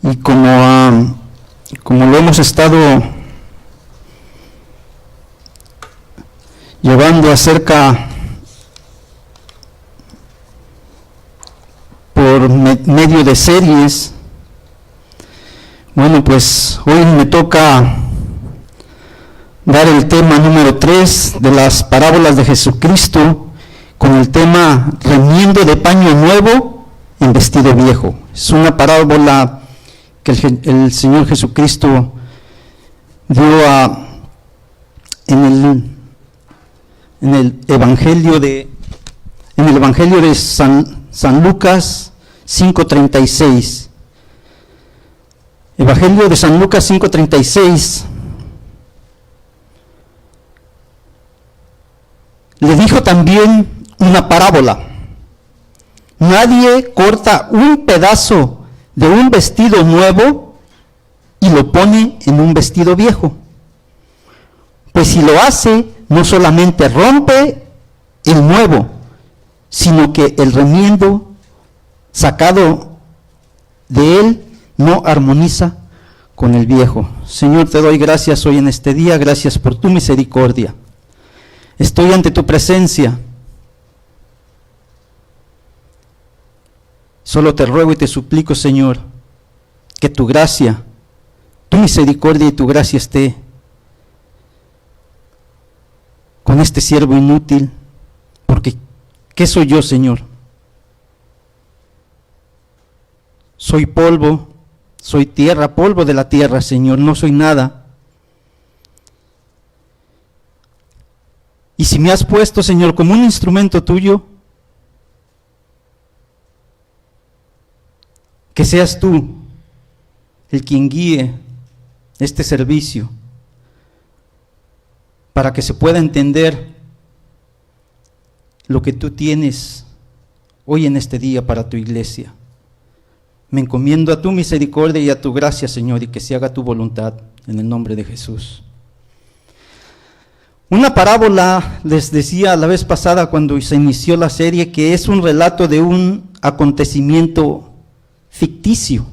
Y como lo hemos estado llevando acerca por medio de series, bueno, pues hoy me toca dar el tema número 3 de las parábolas de Jesucristo, con el tema remiendo de paño nuevo en vestido viejo. Es una parábola que el Señor Jesucristo dio en el Evangelio de San Lucas 5:36. Evangelio de San Lucas 5:36. Le dijo también una parábola: nadie corta un pedazo de un vestido nuevo y lo pone en un vestido viejo, pues si lo hace, no solamente rompe el nuevo, sino que el remiendo sacado de él no armoniza con el viejo. Señor, te doy gracias hoy en este día, gracias por tu misericordia. Estoy ante tu presencia. Solo te ruego y te suplico, Señor, que tu gracia, tu misericordia y tu gracia esté con este siervo inútil, porque ¿qué soy yo, Señor? Soy polvo, soy tierra, polvo de la tierra, Señor, no soy nada. Y si me has puesto, Señor, como un instrumento tuyo, que seas tú el quien guíe este servicio para que se pueda entender lo que tú tienes hoy en este día para tu iglesia. Me encomiendo a tu misericordia y a tu gracia, Señor, y que se haga tu voluntad en el nombre de Jesús. Una parábola, les decía la vez pasada cuando se inició la serie, que es un relato de un acontecimiento ficticio,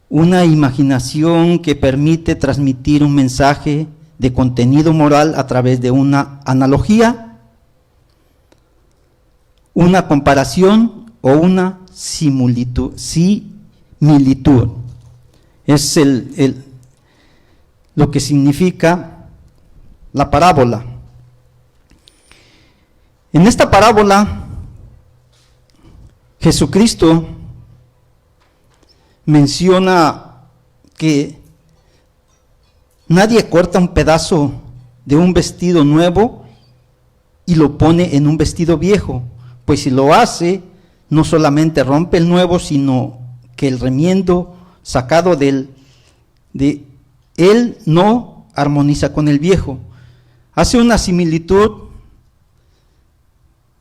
una imaginación que permite transmitir un mensaje de contenido moral a través de una analogía, una comparación o una similitud. Es lo que significa la parábola. En esta parábola, Jesucristo menciona que nadie corta un pedazo de un vestido nuevo y lo pone en un vestido viejo, pues si lo hace, no solamente rompe el nuevo, sino que el remiendo sacado de él no armoniza con el viejo. Hace una similitud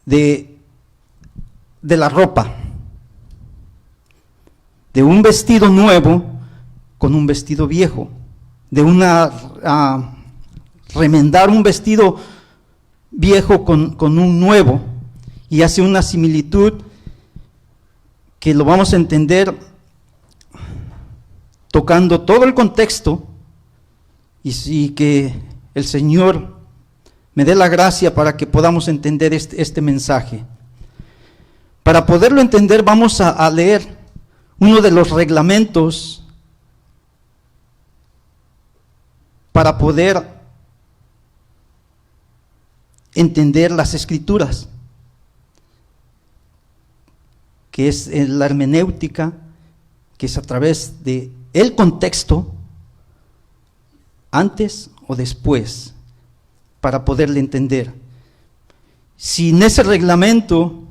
de la ropa, de un vestido nuevo con un vestido viejo, de remendar un vestido viejo con un nuevo, y hace una similitud que lo vamos a entender tocando todo el contexto, y que el Señor me dé la gracia para que podamos entender este mensaje. Para poderlo entender, vamos a leer uno de los reglamentos para poder entender las Escrituras, que es la hermenéutica, que es a través de el contexto, antes o después, para poderle entender. Sin ese reglamento,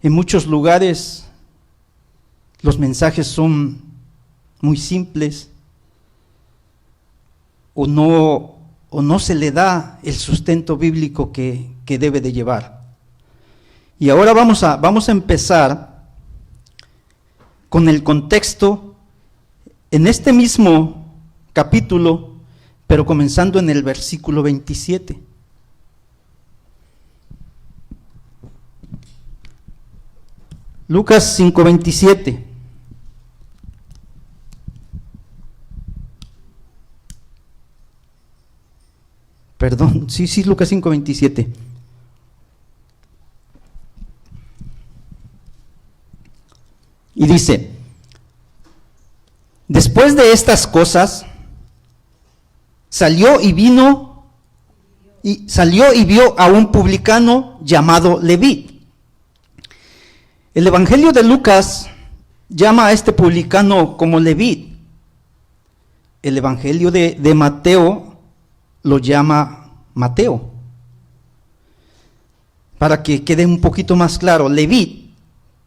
en muchos lugares los mensajes son muy simples, o no se le da el sustento bíblico que debe de llevar. Y ahora vamos a empezar con el contexto en este mismo capítulo, pero comenzando en el versículo 27. Lucas 5:27. Perdón, sí, Lucas 5:27. Y dice, después de estas cosas, salió y vio a un publicano llamado Leví. El Evangelio de Lucas llama a este publicano como Leví. El Evangelio de Mateo lo llama Mateo. Para que quede un poquito más claro, Leví,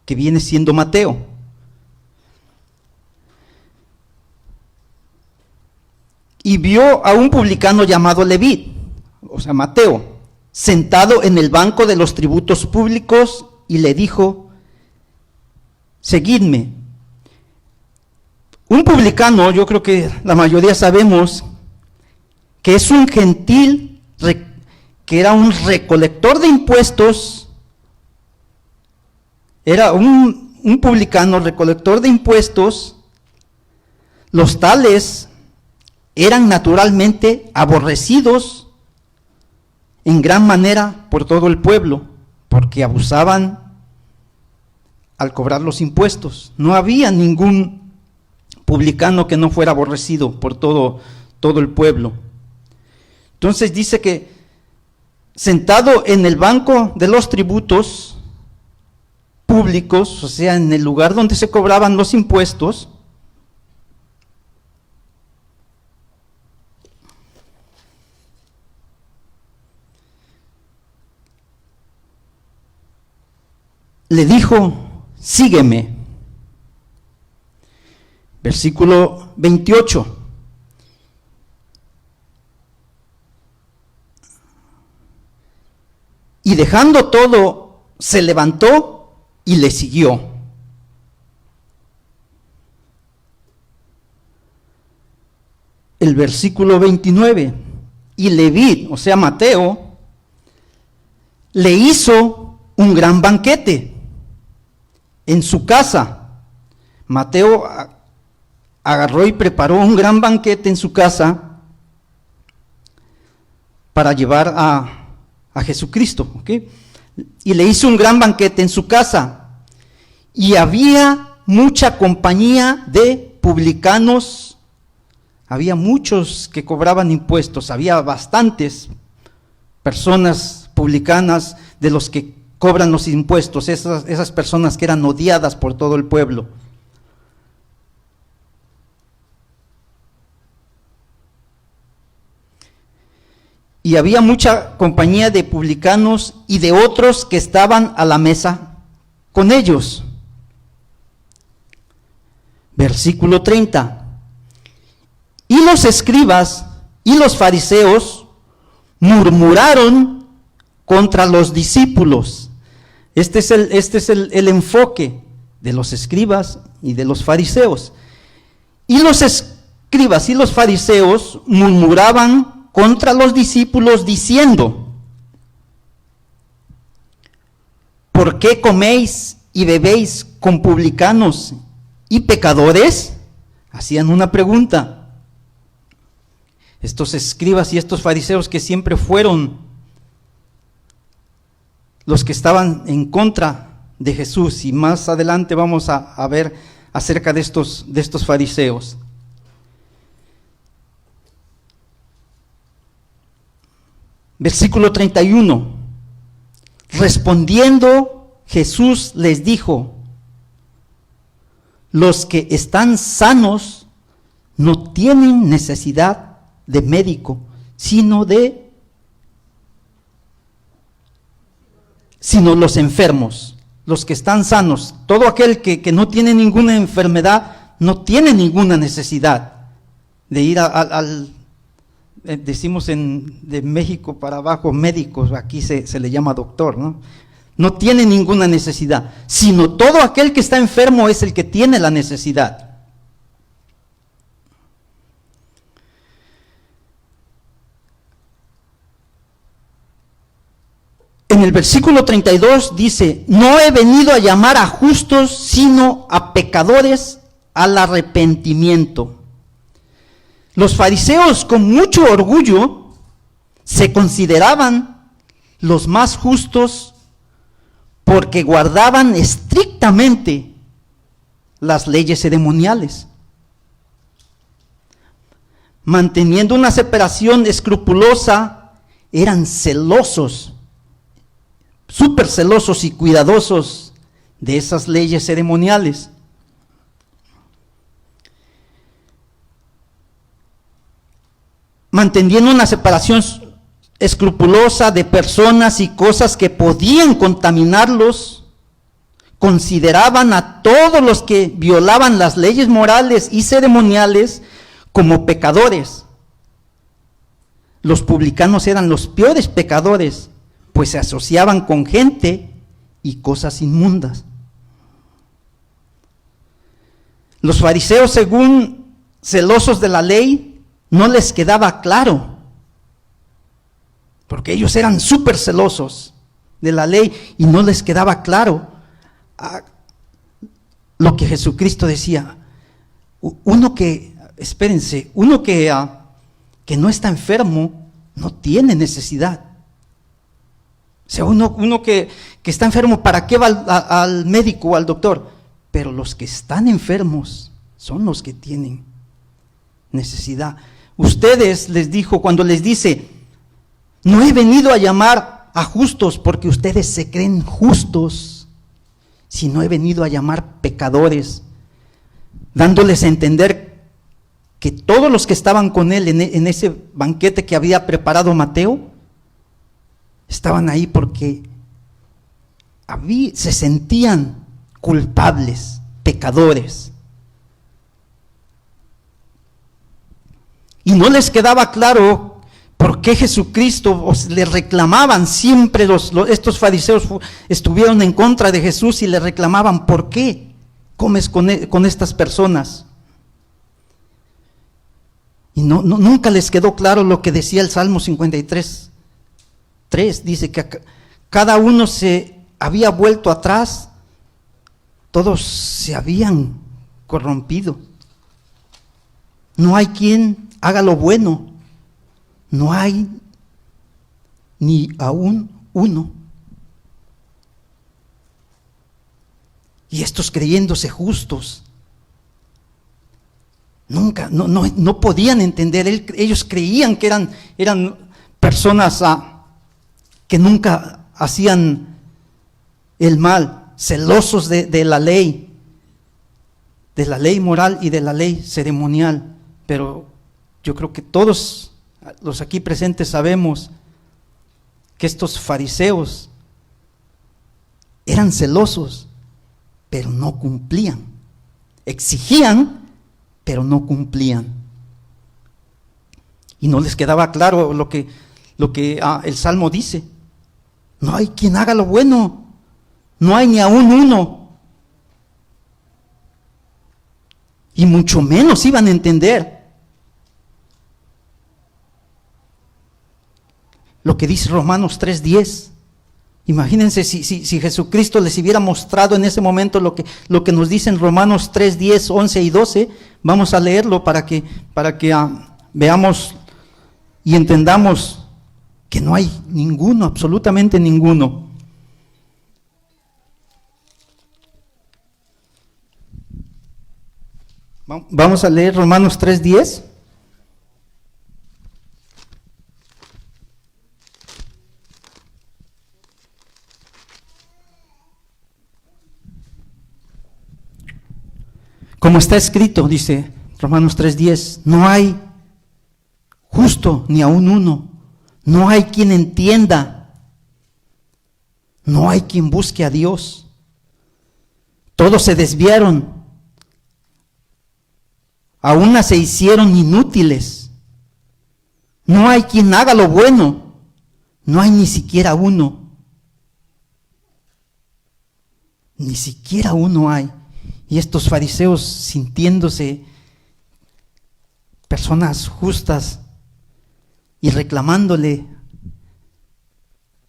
que viene siendo Mateo. Y vio a un publicano llamado Leví, o sea, Mateo, sentado en el banco de los tributos públicos, y le dijo, seguidme. Un publicano, yo creo que la mayoría sabemos, que es un gentil, que era un recolector de impuestos, era un publicano recolector de impuestos. Los tales eran naturalmente aborrecidos en gran manera por todo el pueblo, porque abusaban al cobrar los impuestos. No había ningún publicano que no fuera aborrecido por todo el pueblo. Entonces dice que sentado en el banco de los tributos públicos, o sea, en el lugar donde se cobraban los impuestos, le dijo, sígueme. Versículo 28. Y dejando todo, se levantó y le siguió. El versículo 29. Y Leví, o sea Mateo, le hizo un gran banquete en su casa. Mateo agarró y preparó un gran banquete en su casa para llevar a Jesucristo, ¿ok? Y le hizo un gran banquete en su casa. Y había mucha compañía de publicanos, había muchos que cobraban impuestos, había bastantes personas publicanas de los que cobran los impuestos, esas personas que eran odiadas por todo el pueblo. Y había mucha compañía de publicanos y de otros que estaban a la mesa con ellos. Versículo 30. Y los escribas y los fariseos murmuraron contra los discípulos. Este es el enfoque de los escribas y de los fariseos. Y los escribas y los fariseos murmuraban contra los discípulos diciendo, ¿por qué coméis y bebéis con publicanos y pecadores? Hacían una pregunta. Estos escribas y estos fariseos que siempre fueron los que estaban en contra de Jesús, y más adelante vamos a ver acerca de estos fariseos. Versículo 31. Respondiendo, Jesús les dijo, los que están sanos no tienen necesidad de médico, sino los enfermos, los que están sanos. Todo aquel que no tiene ninguna enfermedad, no tiene ninguna necesidad de ir decimos de México para abajo, médicos, aquí se le llama doctor, ¿no? No tiene ninguna necesidad, sino todo aquel que está enfermo es el que tiene la necesidad. En el versículo 32 dice, no he venido a llamar a justos, sino a pecadores al arrepentimiento. Los fariseos, con mucho orgullo, se consideraban los más justos porque guardaban estrictamente las leyes ceremoniales, manteniendo una separación escrupulosa. Eran celosos, súper celosos y cuidadosos de esas leyes ceremoniales. Manteniendo una separación escrupulosa de personas y cosas que podían contaminarlos, consideraban a todos los que violaban las leyes morales y ceremoniales como pecadores. Los publicanos eran los peores pecadores, pues se asociaban con gente y cosas inmundas. Los fariseos, según celosos de la ley, no les quedaba claro, porque ellos eran súper celosos de la ley y no les quedaba claro lo que Jesucristo decía. Uno que no está enfermo no tiene necesidad. O sea, uno que está enfermo, ¿para qué va al médico o al doctor? Pero los que están enfermos son los que tienen necesidad. Ustedes, les dijo, cuando les dice, no he venido a llamar a justos porque ustedes se creen justos, sino he venido a llamar pecadores, dándoles a entender que todos los que estaban con él en ese banquete que había preparado Mateo, estaban ahí porque se sentían culpables, pecadores. Y no les quedaba claro por qué Jesucristo, le reclamaban siempre, estos fariseos estuvieron en contra de Jesús y le reclamaban, ¿por qué comes con estas personas? Y nunca les quedó claro lo que decía el Salmo 53:3, dice que cada uno se había vuelto atrás, todos se habían corrompido. No hay quien haga lo bueno, no hay ni aún uno. Y estos creyéndose justos, nunca, no podían entender. Ellos creían que eran personas que nunca hacían el mal, celosos de la ley moral y de la ley ceremonial. Pero yo creo que todos los aquí presentes sabemos que estos fariseos eran celosos, pero no cumplían. Exigían, pero no cumplían. Y no les quedaba claro lo que el Salmo dice. No hay quien haga lo bueno, no hay ni aún uno. Y mucho menos iban a entender lo que dice Romanos 3:10. Imagínense si Jesucristo les hubiera mostrado en ese momento lo que nos dicen Romanos 3:10, 11 y 12. Vamos a leerlo para que veamos y entendamos que no hay ninguno, absolutamente ninguno. Vamos a leer Romanos 3:10. Como está escrito, dice Romanos 3:10, no hay justo ni aún uno, no hay quien entienda, no hay quien busque a Dios. Todos se desviaron, a una se hicieron inútiles. No hay quien haga lo bueno, no hay ni siquiera uno. Ni siquiera uno hay. Y estos fariseos, sintiéndose personas justas y reclamándole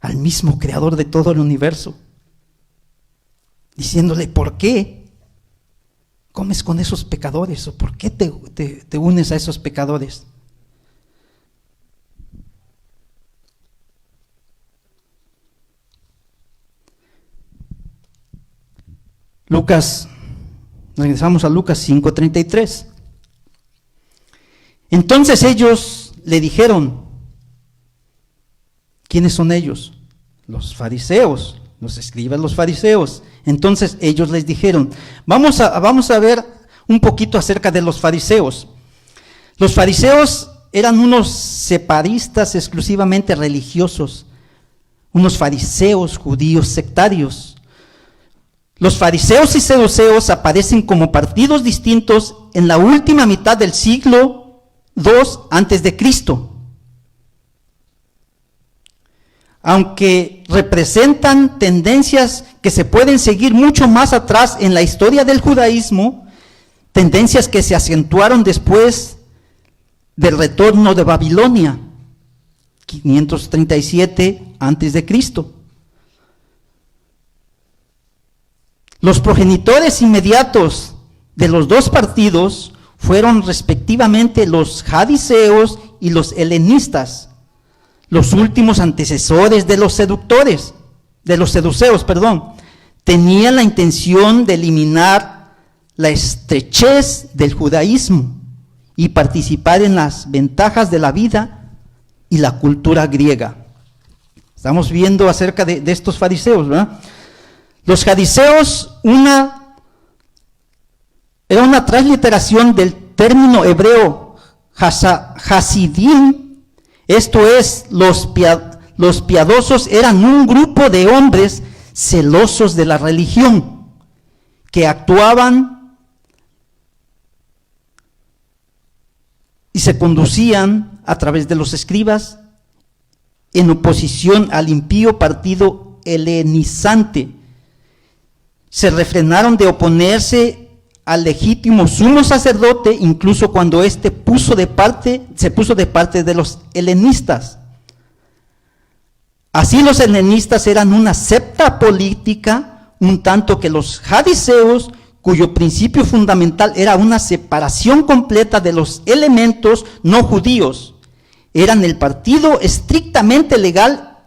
al mismo creador de todo el universo, diciéndole: ¿por qué comes con esos pecadores? ¿O por qué te unes a esos pecadores? Regresamos a Lucas 5:33. Entonces ellos le dijeron, ¿quiénes son ellos? Los fariseos, los escribas, los fariseos. Entonces ellos les dijeron, vamos a ver un poquito acerca de los fariseos. Los fariseos eran unos separistas exclusivamente religiosos, unos fariseos judíos sectarios. Los fariseos y saduceos aparecen como partidos distintos en la última mitad del siglo II antes de Cristo. Aunque representan tendencias que se pueden seguir mucho más atrás en la historia del judaísmo, tendencias que se acentuaron después del retorno de Babilonia, 537 antes de Cristo. Los progenitores inmediatos de los dos partidos fueron respectivamente los jadiseos y los helenistas, los últimos antecesores de los saduceos, tenían la intención de eliminar la estrechez del judaísmo y participar en las ventajas de la vida y la cultura griega. Estamos viendo acerca de estos fariseos, ¿verdad? Los jadiseos era una transliteración del término hebreo hasidim. Esto es, los piadosos eran un grupo de hombres celosos de la religión, que actuaban y se conducían a través de los escribas en oposición al impío partido helenizante. Se refrenaron de oponerse al legítimo sumo sacerdote, incluso cuando éste se puso de parte de los helenistas. Así los helenistas eran una secta política, un tanto que los jadiseos, cuyo principio fundamental era una separación completa de los elementos no judíos, eran el partido estrictamente legal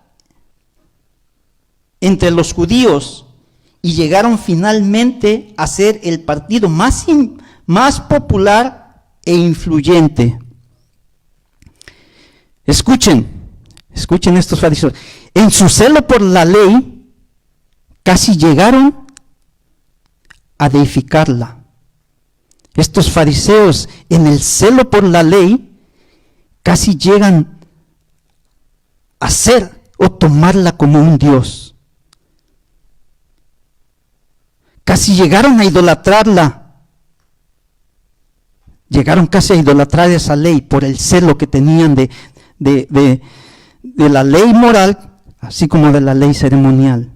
entre los judíos, y llegaron finalmente a ser el partido más popular e influyente. Escuchen estos fariseos. En su celo por la ley, casi llegaron a deificarla. Estos fariseos, en el celo por la ley, casi llegan a ser o tomarla como un dios. Casi llegaron a idolatrarla. Llegaron casi a idolatrar esa ley por el celo que tenían de la ley moral, así como de la ley ceremonial.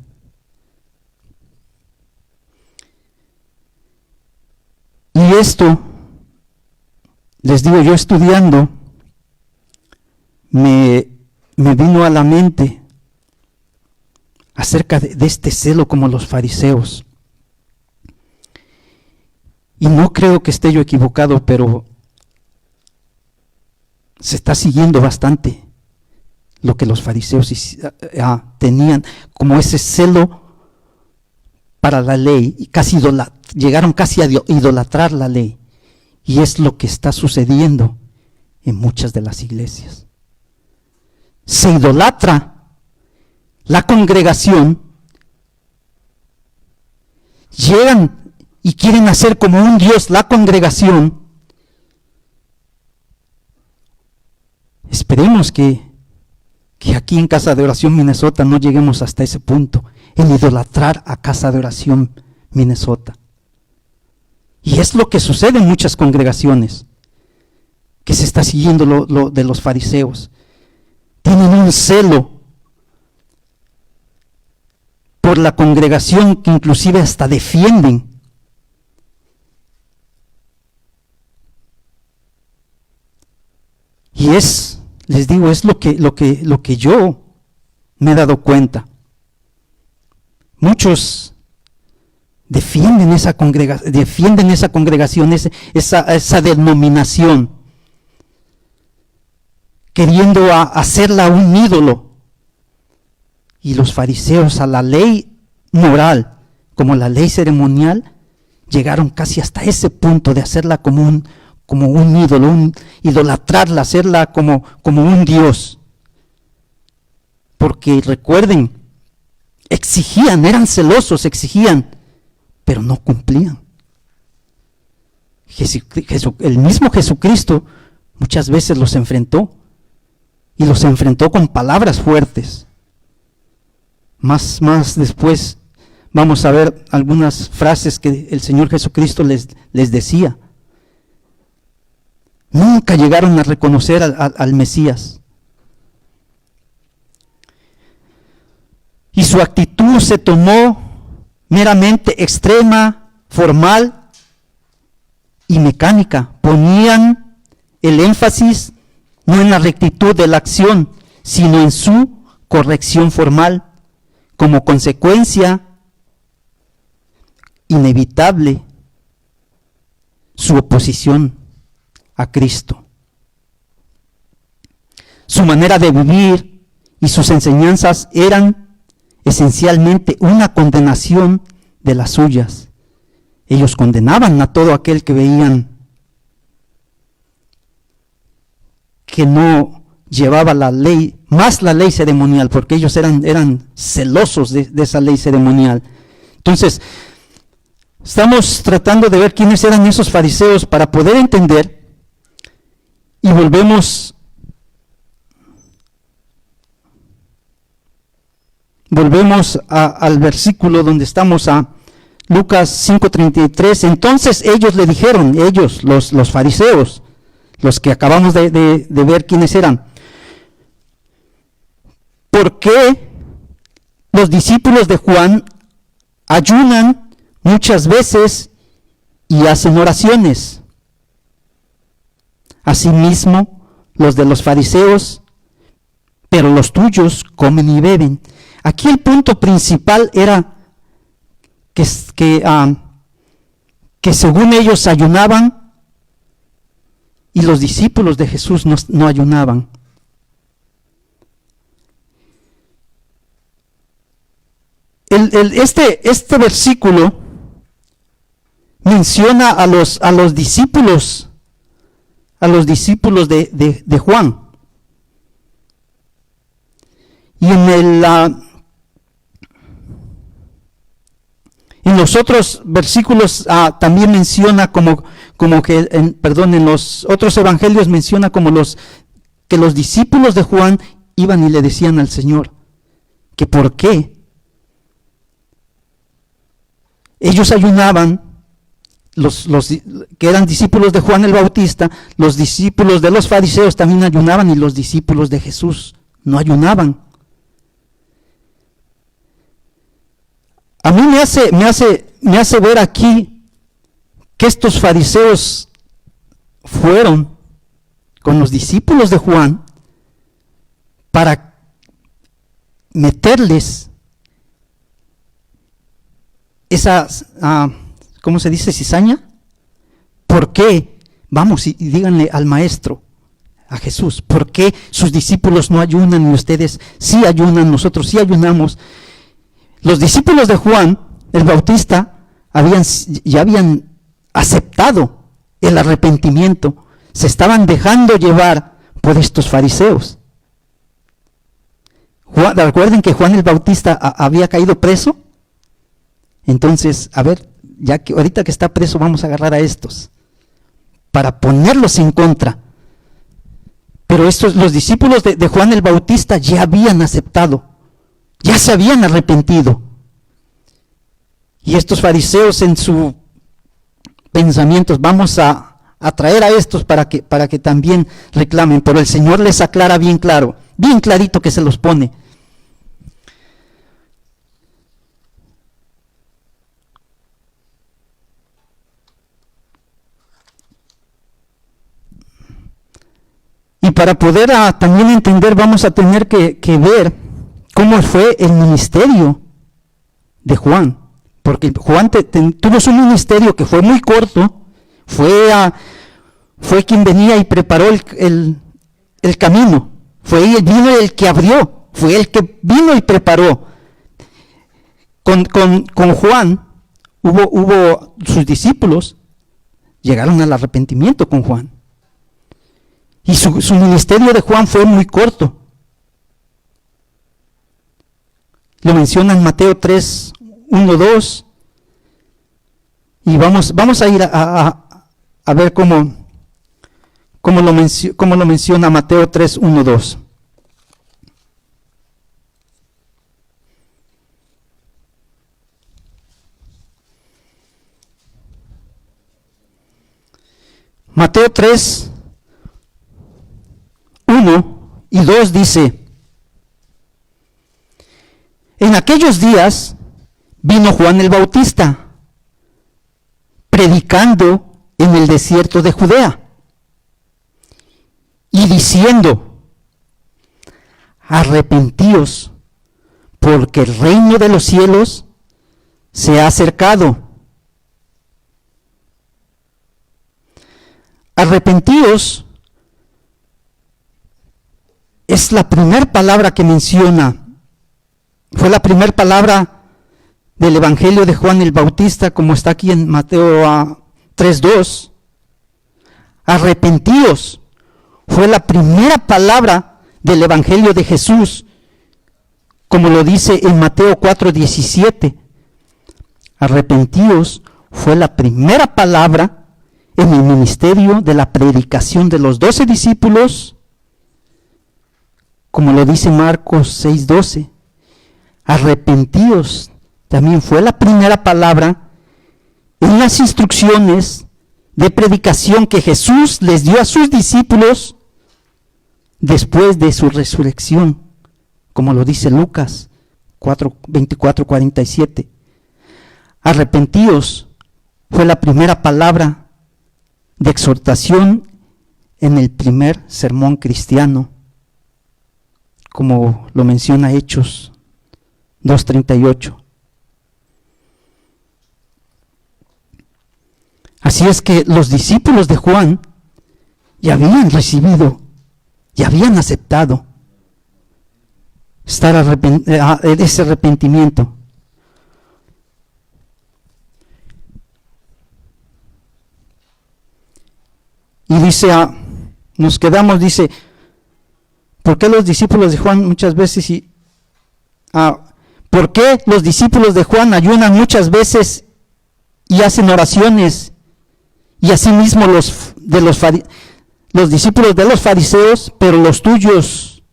Y esto, les digo, yo estudiando, me vino a la mente acerca de este celo como los fariseos. Y no creo que esté yo equivocado, pero se está siguiendo bastante lo que los fariseos tenían, como ese celo para la ley, y llegaron casi a idolatrar la ley. Y es lo que está sucediendo en muchas de las iglesias. Se idolatra la congregación, llegan y quieren hacer como un Dios la congregación. Esperemos que aquí en Casa de Oración Minnesota no lleguemos hasta ese punto, en idolatrar a Casa de Oración Minnesota. Y es lo que sucede en muchas congregaciones, que se está siguiendo lo de los fariseos. Tienen un celo por la congregación que inclusive hasta defienden. Y les digo, es lo que yo me he dado cuenta. Muchos defienden esa congregación, esa denominación, queriendo hacerla un ídolo. Y los fariseos a la ley moral, como la ley ceremonial, llegaron casi hasta ese punto de hacerla como un ídolo, idolatrarla, hacerla como un dios. Porque recuerden, exigían, eran celosos, exigían, pero no cumplían. El mismo Jesucristo muchas veces los enfrentó, y los enfrentó con palabras fuertes. Más después vamos a ver algunas frases que el Señor Jesucristo les decía. Nunca llegaron a reconocer al Mesías. Y su actitud se tomó meramente extrema, formal y mecánica. Ponían el énfasis no en la rectitud de la acción, sino en su corrección formal. Como consecuencia inevitable, su oposición a Cristo. Su manera de vivir y sus enseñanzas eran esencialmente una condenación de las suyas. Ellos condenaban a todo aquel que veían que no llevaba la ley, más la ley ceremonial, porque ellos eran celosos de esa ley ceremonial. Entonces, estamos tratando de ver quiénes eran esos fariseos para poder entender, y volvemos al versículo donde estamos, a Lucas 5:33. Entonces ellos le dijeron, los fariseos, los que acabamos de ver quiénes eran: ¿por qué los discípulos de Juan ayunan muchas veces y hacen oraciones? Asimismo, los de los fariseos, pero los tuyos comen y beben. Aquí el punto principal era que según ellos ayunaban y los discípulos de Jesús no ayunaban. Este versículo menciona a los discípulos de Juan. Y en los otros versículos también menciona en los otros evangelios menciona que los discípulos de Juan iban y le decían al Señor que por qué ellos ayunaban, los que eran discípulos de Juan el Bautista, los discípulos de los fariseos también ayunaban y los discípulos de Jesús no ayunaban. A mí me hace ver aquí que estos fariseos fueron con los discípulos de Juan para meterles esa, ¿cómo se dice? Cizaña. ¿Por qué? Vamos y díganle al maestro, a Jesús, ¿por qué sus discípulos no ayunan y ustedes sí ayunan, nosotros sí ayunamos? Los discípulos de Juan el Bautista ya habían aceptado el arrepentimiento, se estaban dejando llevar por estos fariseos. Recuerden que Juan el Bautista había caído preso. Entonces, a ver, ya que ahorita que está preso, vamos a agarrar a estos para ponerlos en contra. Pero los discípulos de Juan el Bautista ya habían aceptado, ya se habían arrepentido. Y estos fariseos en su pensamientos, vamos a traer a estos para que también reclamen. Pero el Señor les aclara bien claro, bien clarito que se los pone. Y para poder también entender, vamos a tener que ver cómo fue el ministerio de Juan, porque Juan tuvo su ministerio que fue muy corto, fue quien venía y preparó el camino, vino el que abrió, fue el que vino y preparó. Con Juan hubo sus discípulos, llegaron al arrepentimiento con Juan. Y su ministerio de Juan fue muy corto. Lo menciona en Mateo 3, 1, 2. Y vamos a ir a ver cómo lo menciona Mateo 3, 1, 2. Mateo 3, 1 y 2 dice: en aquellos días vino Juan el Bautista, predicando en el desierto de Judea, y diciendo: arrepentíos, porque el reino de los cielos se ha acercado. Arrepentíos es la primera palabra que menciona, fue la primera palabra del Evangelio de Juan el Bautista, como está aquí en Mateo 3:2. Arrepentíos fue la primera palabra del Evangelio de Jesús, como lo dice en Mateo 4:17. Arrepentíos fue la primera palabra en el ministerio de la predicación de los 12 discípulos, como lo dice Marcos 6:12. Arrepentíos también fue la primera palabra en las instrucciones de predicación que Jesús les dio a sus discípulos después de su resurrección, como lo dice Lucas 24:47. Arrepentíos fue la primera palabra de exhortación en el primer sermón cristiano, como lo menciona Hechos 2:38. Así es que los discípulos de Juan ya habían recibido, ya habían aceptado ese arrepentimiento. Y dice, nos quedamos, dice, ¿por qué los discípulos de Juan muchas veces ¿por qué los discípulos de Juan ayunan muchas veces y hacen oraciones? Y asimismo los discípulos de los fariseos, pero los tuyos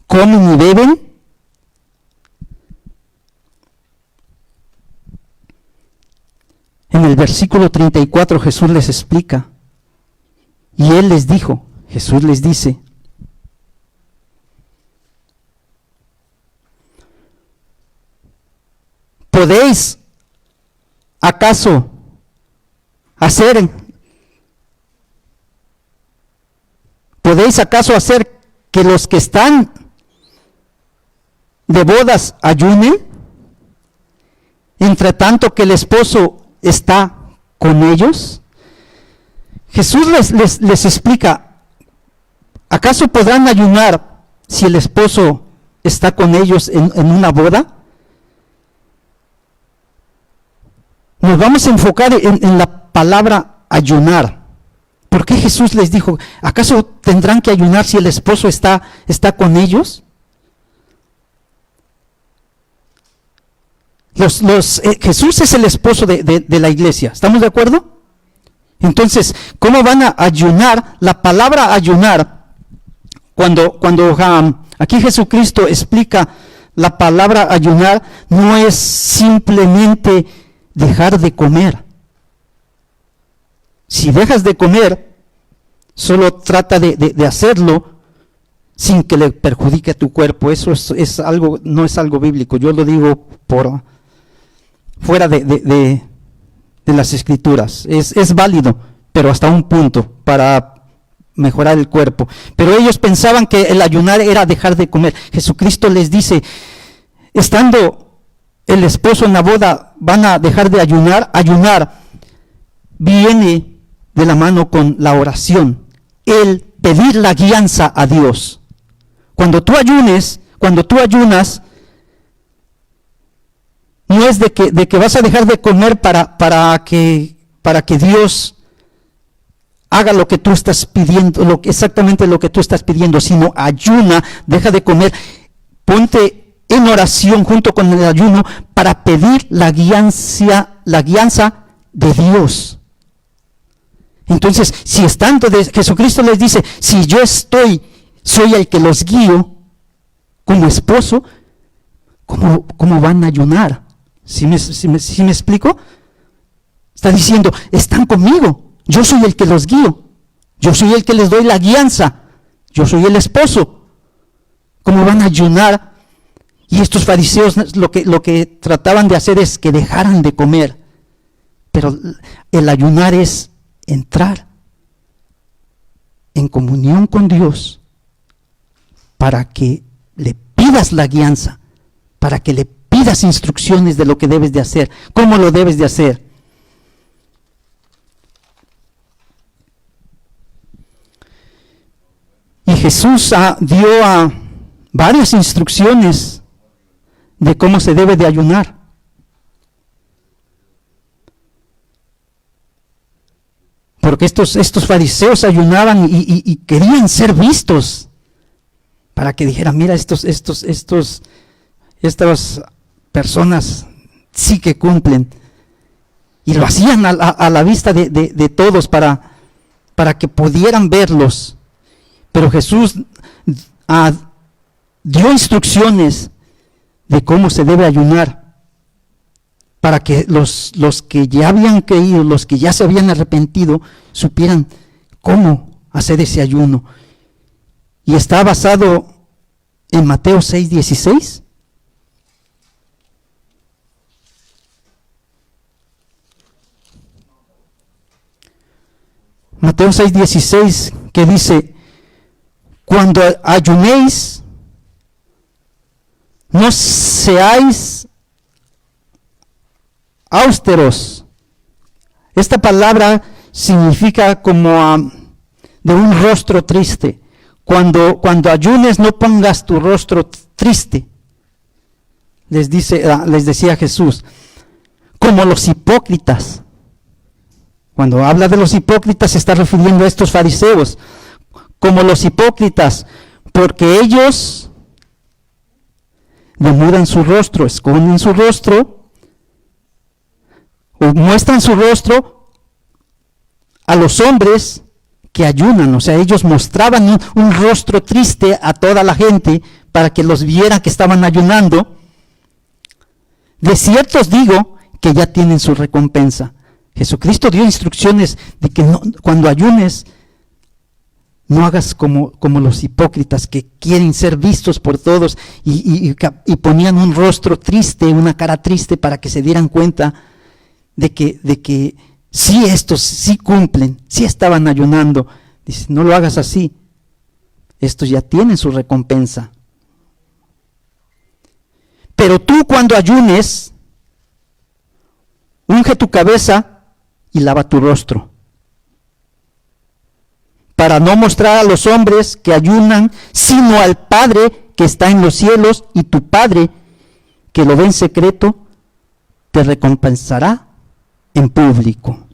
comen y beben. En el versículo 34 Jesús les explica. Y Él les dijo, Jesús les dice: ¿podéis acaso hacer que los que están de bodas ayunen, entre tanto que el esposo está con ellos? Jesús les explica, ¿acaso podrán ayunar si el esposo está con ellos en una boda? Nos vamos a enfocar en la palabra ayunar. ¿Por qué Jesús les dijo, acaso tendrán que ayunar si el esposo está con ellos? Jesús es el esposo de la iglesia, ¿estamos de acuerdo? Entonces, ¿cómo van a ayunar? La palabra ayunar, cuando aquí Jesucristo explica la palabra ayunar, no es simplemente dejar de comer. Si dejas de comer, solo trata de hacerlo sin que le perjudique a tu cuerpo. Eso es algo, no es algo bíblico. Yo lo digo por fuera de las escrituras. Es válido, pero hasta un punto, para mejorar el cuerpo. Pero ellos pensaban que el ayunar era dejar de comer. Jesucristo les dice, estando el esposo en la boda, van a dejar de ayunar. Ayunar viene de la mano con la oración, el pedir la guianza a Dios. Cuando tú ayunas, no es de que vas a dejar de comer para que Dios haga lo que tú estás pidiendo, exactamente lo que tú estás pidiendo, sino ayuna, deja de comer, ponte en oración junto con el ayuno para pedir la guianza de Dios. Entonces, si estando Jesucristo les dice, si yo soy el que los guío como esposo, ¿cómo van a ayunar? ¿Sí me explico? Está diciendo, están conmigo, yo soy el que los guío, yo soy el que les doy la guianza, yo soy el esposo. ¿Cómo van a ayunar? Y estos fariseos lo que trataban de hacer es que dejaran de comer. Pero el ayunar es entrar en comunión con Dios para que le pidas la guianza, para que le pidas instrucciones de lo que debes de hacer, cómo lo debes de hacer. Y Jesús dio varias instrucciones de cómo se debe de ayunar. Porque estos fariseos ayunaban y querían ser vistos para que dijeran, mira, estas personas sí que cumplen. Y lo hacían a la vista de todos para que pudieran verlos. Pero Jesús dio instrucciones de cómo se debe ayunar para que los que ya habían creído, los que ya se habían arrepentido, supieran cómo hacer ese ayuno. Y está basado en Mateo 6:16. Mateo 6:16, que dice, cuando ayunéis, no seáis austeros. Esta palabra significa como de un rostro triste. Cuando ayunes, no pongas tu rostro triste. Les decía Jesús, como los hipócritas. Cuando habla de los hipócritas se está refiriendo a estos fariseos, como los hipócritas, porque ellos demudan su rostro, esconden su rostro, o muestran su rostro a los hombres que ayunan. O sea, ellos mostraban un rostro triste a toda la gente para que los viera que estaban ayunando. De cierto os digo que ya tienen su recompensa. Jesucristo dio instrucciones de que cuando ayunes, no hagas como los hipócritas que quieren ser vistos por todos y ponían un rostro triste, una cara triste para que se dieran cuenta de que sí, estos sí cumplen, sí estaban ayunando. Dice, no lo hagas así, estos ya tienen su recompensa. Pero tú cuando ayunes, unge tu cabeza y lava tu rostro, para no mostrar a los hombres que ayunan, sino al Padre que está en los cielos, y tu Padre que lo ve en secreto te recompensará en público.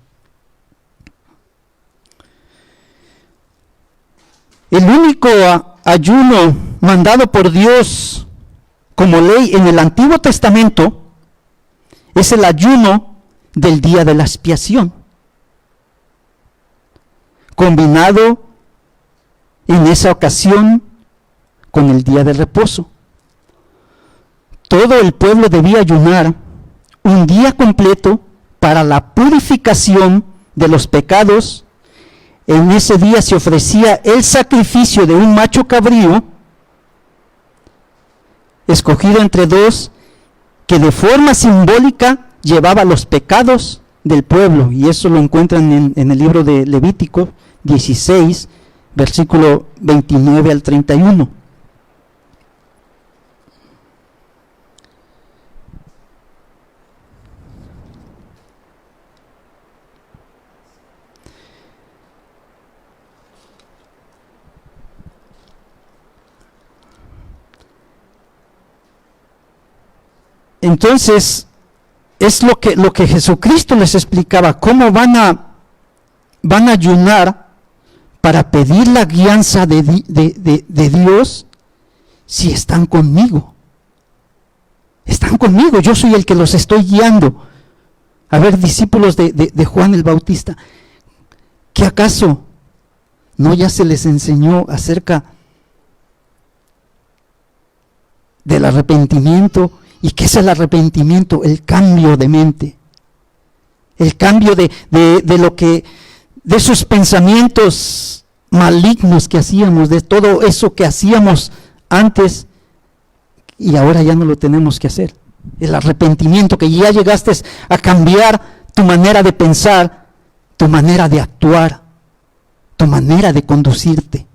El único ayuno mandado por Dios como ley en el Antiguo Testamento es el ayuno del día de la expiación, combinado en esa ocasión con el día de reposo. Todo el pueblo debía ayunar un día completo para la purificación de los pecados. En ese día se ofrecía el sacrificio de un macho cabrío, escogido entre dos, que de forma simbólica llevaba los pecados del pueblo. Y eso lo encuentran en el libro de Levítico 16, versículo 29 al 31. Entonces, es lo que Jesucristo les explicaba, cómo van a ayunar para pedir la guianza de Dios si están conmigo. Están conmigo, yo soy el que los estoy guiando. A ver, discípulos de Juan el Bautista, ¿qué acaso no ya se les enseñó acerca del arrepentimiento? ¿Y qué es el arrepentimiento? El cambio de mente, el cambio de esos pensamientos malignos que hacíamos, de todo eso que hacíamos antes y ahora ya no lo tenemos que hacer. El arrepentimiento, que ya llegaste a cambiar tu manera de pensar, tu manera de actuar, tu manera de conducirte.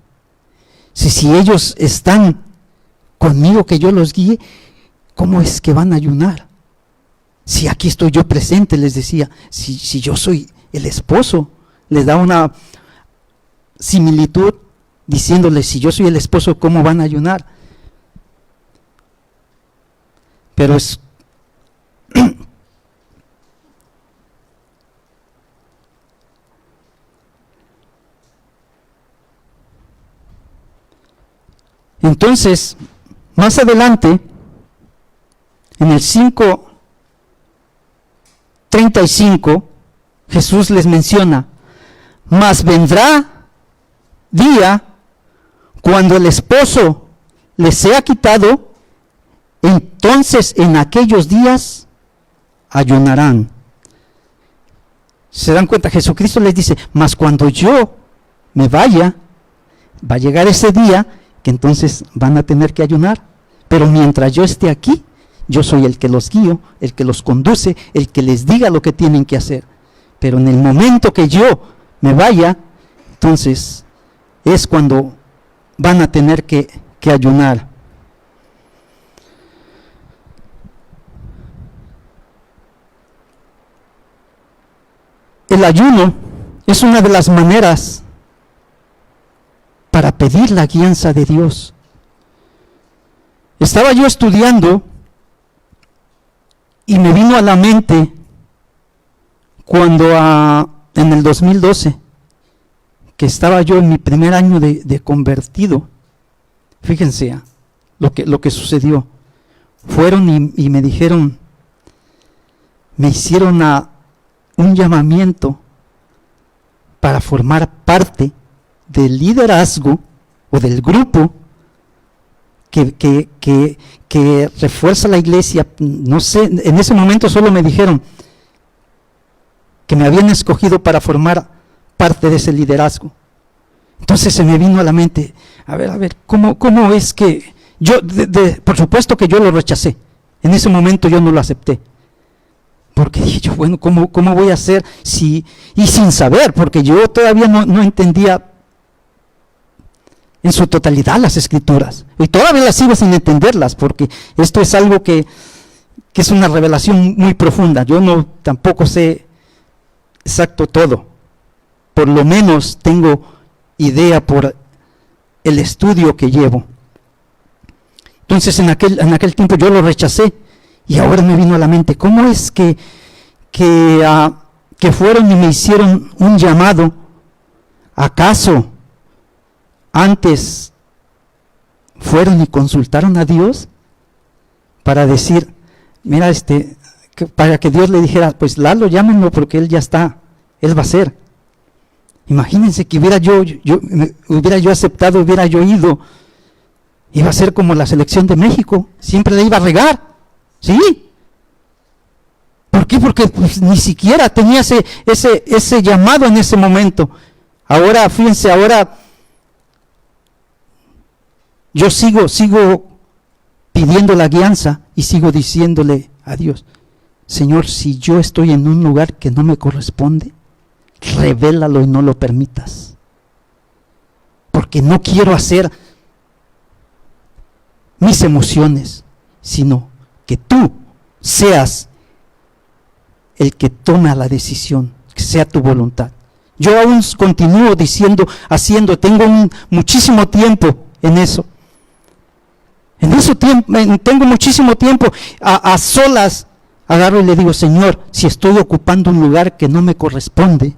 Si ellos están conmigo, que yo los guíe, ¿cómo es que van a ayunar? Si aquí estoy yo presente, les decía, si yo soy el esposo, les da una similitud diciéndoles, si yo soy el esposo, ¿cómo van a ayunar? Pero es entonces, más adelante, en el 5:35, Jesús les menciona, mas vendrá día cuando el esposo les sea quitado, entonces en aquellos días ayunarán. ¿Se dan cuenta? Jesucristo les dice, mas cuando yo me vaya, va a llegar ese día que entonces van a tener que ayunar. Pero mientras yo esté aquí, yo soy el que los guío, el que los conduce, el que les diga lo que tienen que hacer. Pero en el momento que yo me vaya, entonces es cuando van a tener que ayunar. El ayuno es una de las maneras para pedir la guianza de Dios. Estaba yo estudiando y me vino a la mente cuando en el 2012, que estaba yo en mi primer año de convertido. Fíjense lo que sucedió. Fueron y me dijeron, me hicieron un llamamiento para formar parte del liderazgo o del grupo que refuerza la iglesia. No sé, en ese momento solo me dijeron que me habían escogido para formar parte de ese liderazgo. Entonces se me vino a la mente, a ver, ¿cómo es que yo, por supuesto que yo lo rechacé, en ese momento yo no lo acepté, porque dije yo, bueno, ¿cómo voy a hacer y sin saber, porque yo todavía no entendía en su totalidad las escrituras, y todavía las sigo sin entenderlas, porque esto es algo que es una revelación muy profunda. Yo tampoco sé exacto todo, por lo menos tengo idea por el estudio que llevo. Entonces en aquel tiempo yo lo rechacé, y ahora me vino a la mente, ¿cómo es que fueron y me hicieron un llamado? ¿Acaso antes fueron y consultaron a Dios para decir, mira, para que Dios le dijera, pues Lalo, llámenlo porque él ya está, él va a ser? Imagínense que hubiera yo aceptado, hubiera yo ido, iba a ser como la selección de México, siempre le iba a regar, ¿sí? ¿Por qué? Porque pues, ni siquiera tenía ese llamado en ese momento. Ahora, fíjense, ahora yo sigo pidiendo la guianza y sigo diciéndole a Dios, Señor, si yo estoy en un lugar que no me corresponde, revélalo y no lo permitas. porque no quiero hacer mis emociones, sino que tú seas el que tome la decisión, que sea tu voluntad. Yo aún continúo haciendo, tengo muchísimo tiempo en eso. Tengo muchísimo tiempo a solas. Agarro y le digo, Señor, si estoy ocupando un lugar que no me corresponde,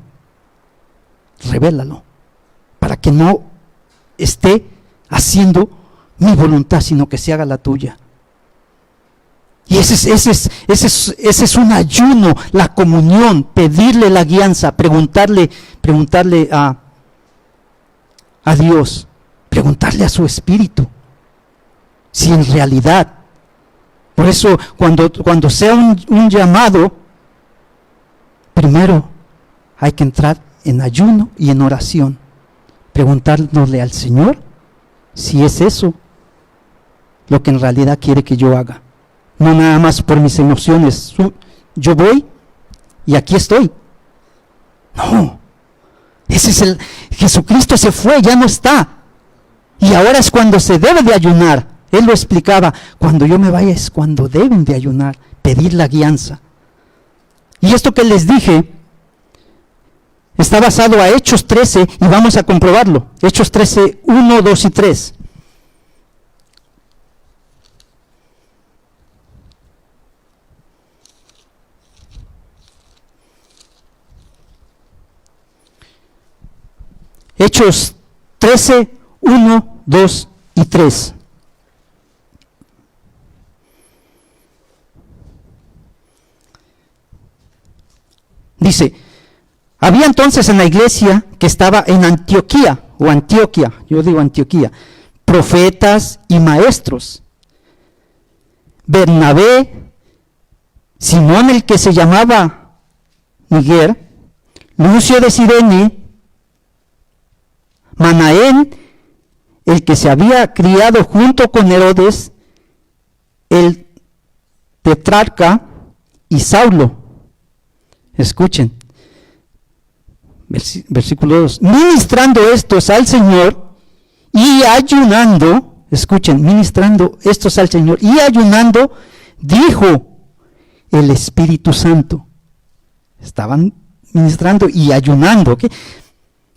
revélalo, para que no esté haciendo mi voluntad, sino que se haga la tuya. Y ese es un ayuno, la comunión, pedirle la guianza, preguntarle a Dios, preguntarle a su Espíritu, si en realidad. Por eso cuando sea un llamado, primero hay que entrar en ayuno y en oración, preguntándole al Señor si es eso lo que en realidad quiere que yo haga. No nada más por mis emociones, yo voy y aquí estoy. No, Jesucristo se fue, ya no está. Y ahora es cuando se debe de ayunar. Él lo explicaba, cuando yo me vaya es cuando deben de ayunar, pedir la guianza. Y esto que les dije está basado a Hechos 13 y vamos a comprobarlo. Hechos 13, 1, 2 y 3. Hechos 13, 1, 2 y 3. Dice, había entonces en la iglesia que estaba en Antioquía, yo digo Antioquía, profetas y maestros. Bernabé, Simón el que se llamaba Niger, Lucio de Cirene, Manaén, el que se había criado junto con Herodes, el tetrarca, y Saulo. Escuchen, versículo 2, ministrando estos al Señor y ayunando, escuchen, ministrando estos al Señor y ayunando, dijo el Espíritu Santo. Estaban ministrando y ayunando, ¿ok?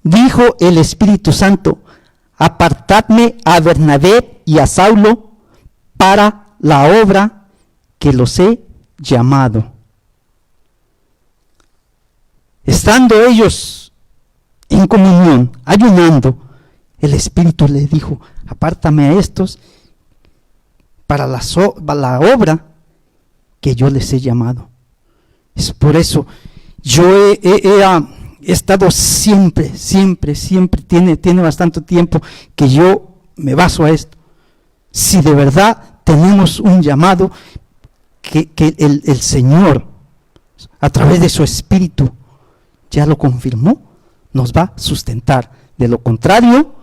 Dijo el Espíritu Santo, apartadme a Bernabé y a Saulo para la obra que los he llamado. Estando ellos en comunión, ayunando, el Espíritu le dijo, apártame a estos para la obra que yo les he llamado. Es por eso, yo he estado siempre, tiene bastante tiempo que yo me baso a esto. Si de verdad tenemos un llamado que el Señor, a través de su Espíritu, ya lo confirmó, nos va a sustentar. De lo contrario,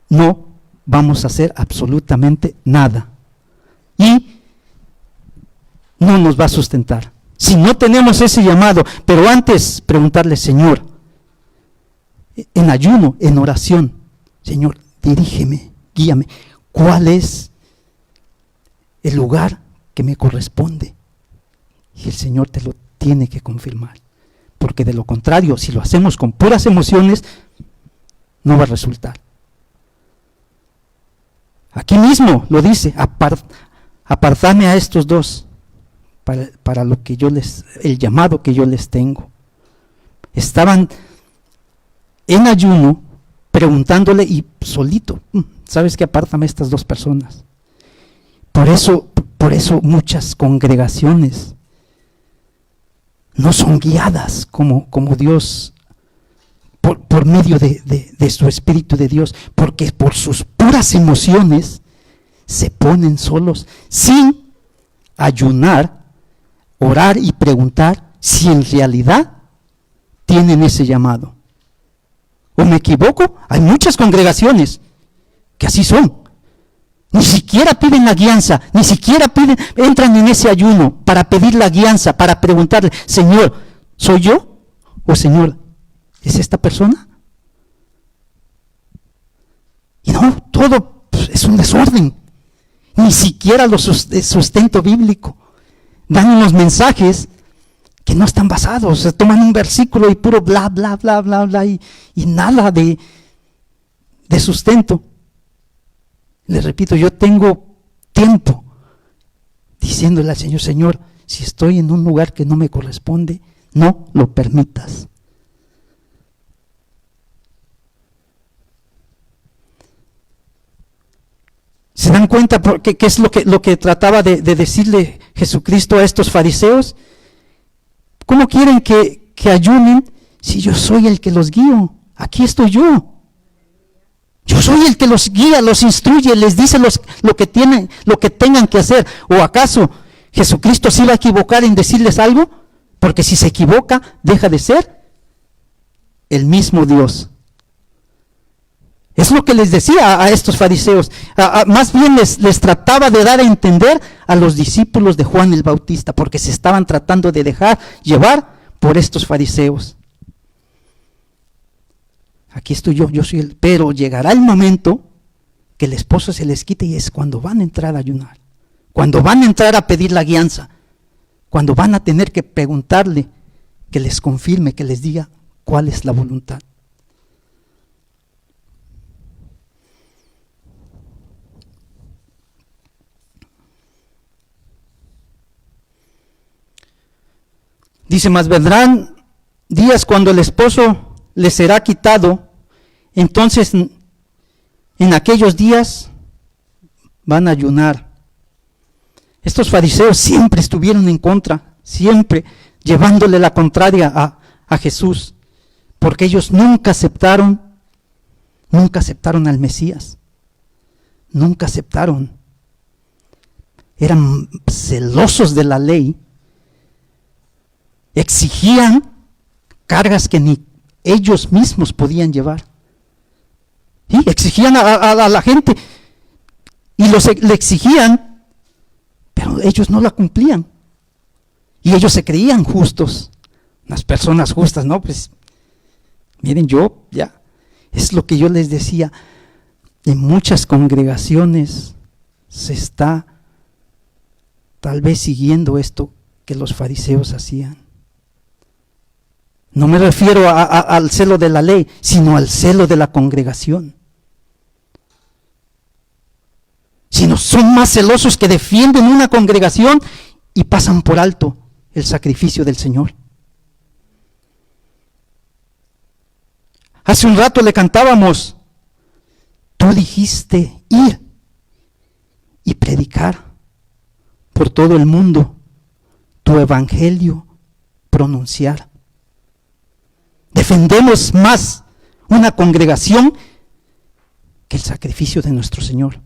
no vamos a hacer absolutamente nada. Y no nos va a sustentar. Si no tenemos ese llamado, pero antes preguntarle, Señor, en ayuno, en oración, Señor, dirígeme, guíame, ¿cuál es el lugar que me corresponde? Y el Señor te lo tiene que confirmar. Porque de lo contrario, si lo hacemos con puras emociones, no va a resultar. Aquí mismo lo dice, apartadme a estos dos para lo que el llamado que yo les tengo. Estaban en ayuno preguntándole y solito, ¿sabes qué? Apártame a estas dos personas. Por eso muchas congregaciones no son guiadas como Dios, por medio de su Espíritu de Dios, porque por sus puras emociones se ponen solos, sin ayunar, orar y preguntar si en realidad tienen ese llamado. ¿O me equivoco? Hay muchas congregaciones que así son. Ni siquiera piden la guianza, ni siquiera entran en ese ayuno para pedir la guianza, para preguntarle, Señor, ¿soy yo? O Señor, ¿es esta persona? todo es un desorden. Ni siquiera los sustento bíblico. Dan unos mensajes que no están basados. Se toman un versículo y puro bla, bla, bla, bla, bla, y nada de sustento. Les repito, yo tengo tiempo diciéndole al Señor, Señor, si estoy en un lugar que no me corresponde, no lo permitas. ¿Se dan cuenta qué es lo que trataba de decirle Jesucristo a estos fariseos? ¿Cómo quieren que ayunen si yo soy el que los guío? Aquí estoy yo. Yo soy el que los guía, los instruye, les dice lo que tengan que hacer. ¿O acaso Jesucristo se iba a equivocar en decirles algo? Porque si se equivoca, deja de ser el mismo Dios. Es lo que les decía a estos fariseos. Más bien les trataba de dar a entender a los discípulos de Juan el Bautista, porque se estaban tratando de dejar llevar por estos fariseos. Aquí estoy yo soy el... Pero llegará el momento que el esposo se les quite, y es cuando van a entrar a ayunar, cuando van a entrar a pedir la guianza, cuando van a tener que preguntarle, que les confirme, que les diga cuál es la voluntad. Dice, mas vendrán días cuando el esposo les será quitado, entonces en aquellos días van a ayunar. Estos fariseos siempre estuvieron en contra, siempre llevándole la contraria a Jesús, porque ellos nunca aceptaron al Mesías, nunca aceptaron, eran celosos de la ley, exigían cargas que ni ellos mismos podían llevar. ¿Sí? Exigían a la gente y le exigían, pero ellos no la cumplían. Y ellos se creían justos, las personas justas, ¿no? Pues miren, es lo que yo les decía, en muchas congregaciones se está tal vez siguiendo esto que los fariseos hacían. No me refiero al celo de la ley, sino al celo de la congregación. Sino son más celosos, que defienden una congregación y pasan por alto el sacrificio del Señor. Hace un rato le cantábamos, tú dijiste ir y predicar por todo el mundo, tu evangelio pronunciar. Defendemos más una congregación que el sacrificio de nuestro Señor.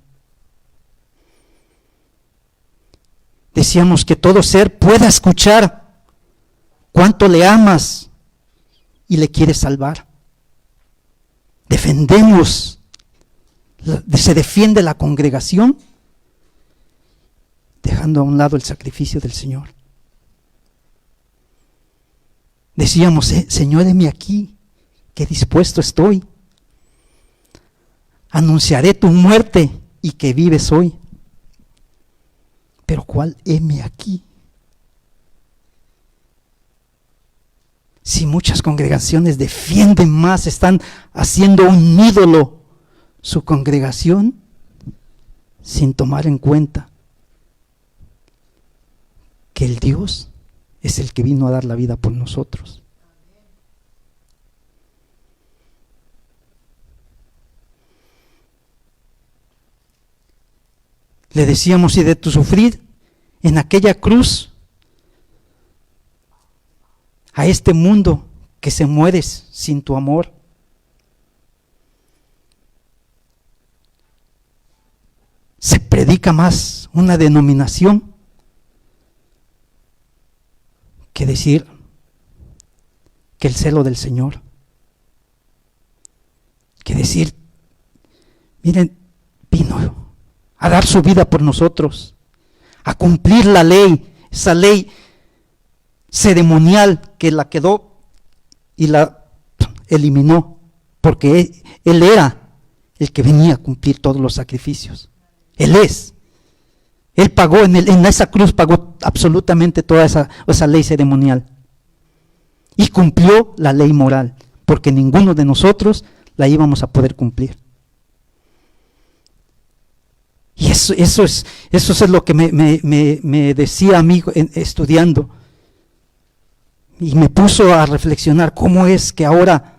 Decíamos que todo ser pueda escuchar cuánto le amas y le quieres salvar. Se defiende la congregación dejando a un lado el sacrificio del Señor. Decíamos, Señor, heme aquí, que dispuesto estoy. Anunciaré tu muerte y que vives hoy. Pero ¿cuál heme aquí? Si muchas congregaciones defienden más, están haciendo un ídolo su congregación, sin tomar en cuenta que el Dios es el que vino a dar la vida por nosotros. Le decíamos, y de tu sufrir en aquella cruz a este mundo que se muere sin tu amor. Se predica más una denominación que decir que el celo del Señor, que decir, miren, vino a dar su vida por nosotros, a cumplir la ley, esa ley ceremonial que la quedó y la eliminó, porque Él era el que venía a cumplir todos los sacrificios. Él es. Él pagó en esa cruz, pagó absolutamente toda esa ley ceremonial. Y cumplió la ley moral, porque ninguno de nosotros la íbamos a poder cumplir. Y eso es lo que me decía a mí estudiando. Y me puso a reflexionar cómo es que ahora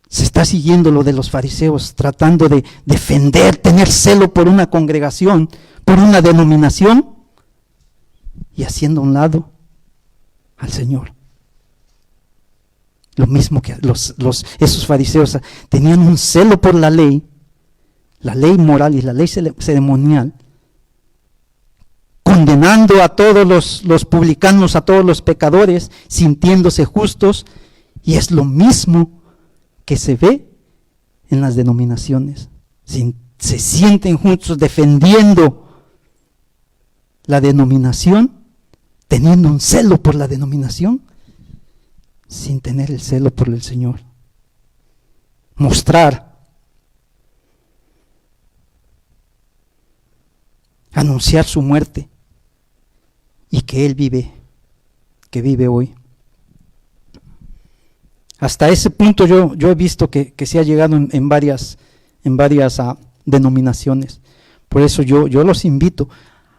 se está siguiendo lo de los fariseos, tratando de defender, tener celo por una congregación, por una denominación, y haciendo a un lado al Señor. Lo mismo que esos fariseos tenían un celo por la ley moral y la ley ceremonial, condenando a todos los publicanos, a todos los pecadores, sintiéndose justos, y es lo mismo que se ve en las denominaciones. Se sienten justos defendiendo la denominación, teniendo un celo por la denominación, sin tener el celo por el Señor. Mostrar, anunciar su muerte y que Él vive, que vive hoy. Hasta ese punto yo he visto que se ha llegado en varias denominaciones. Por eso yo los invito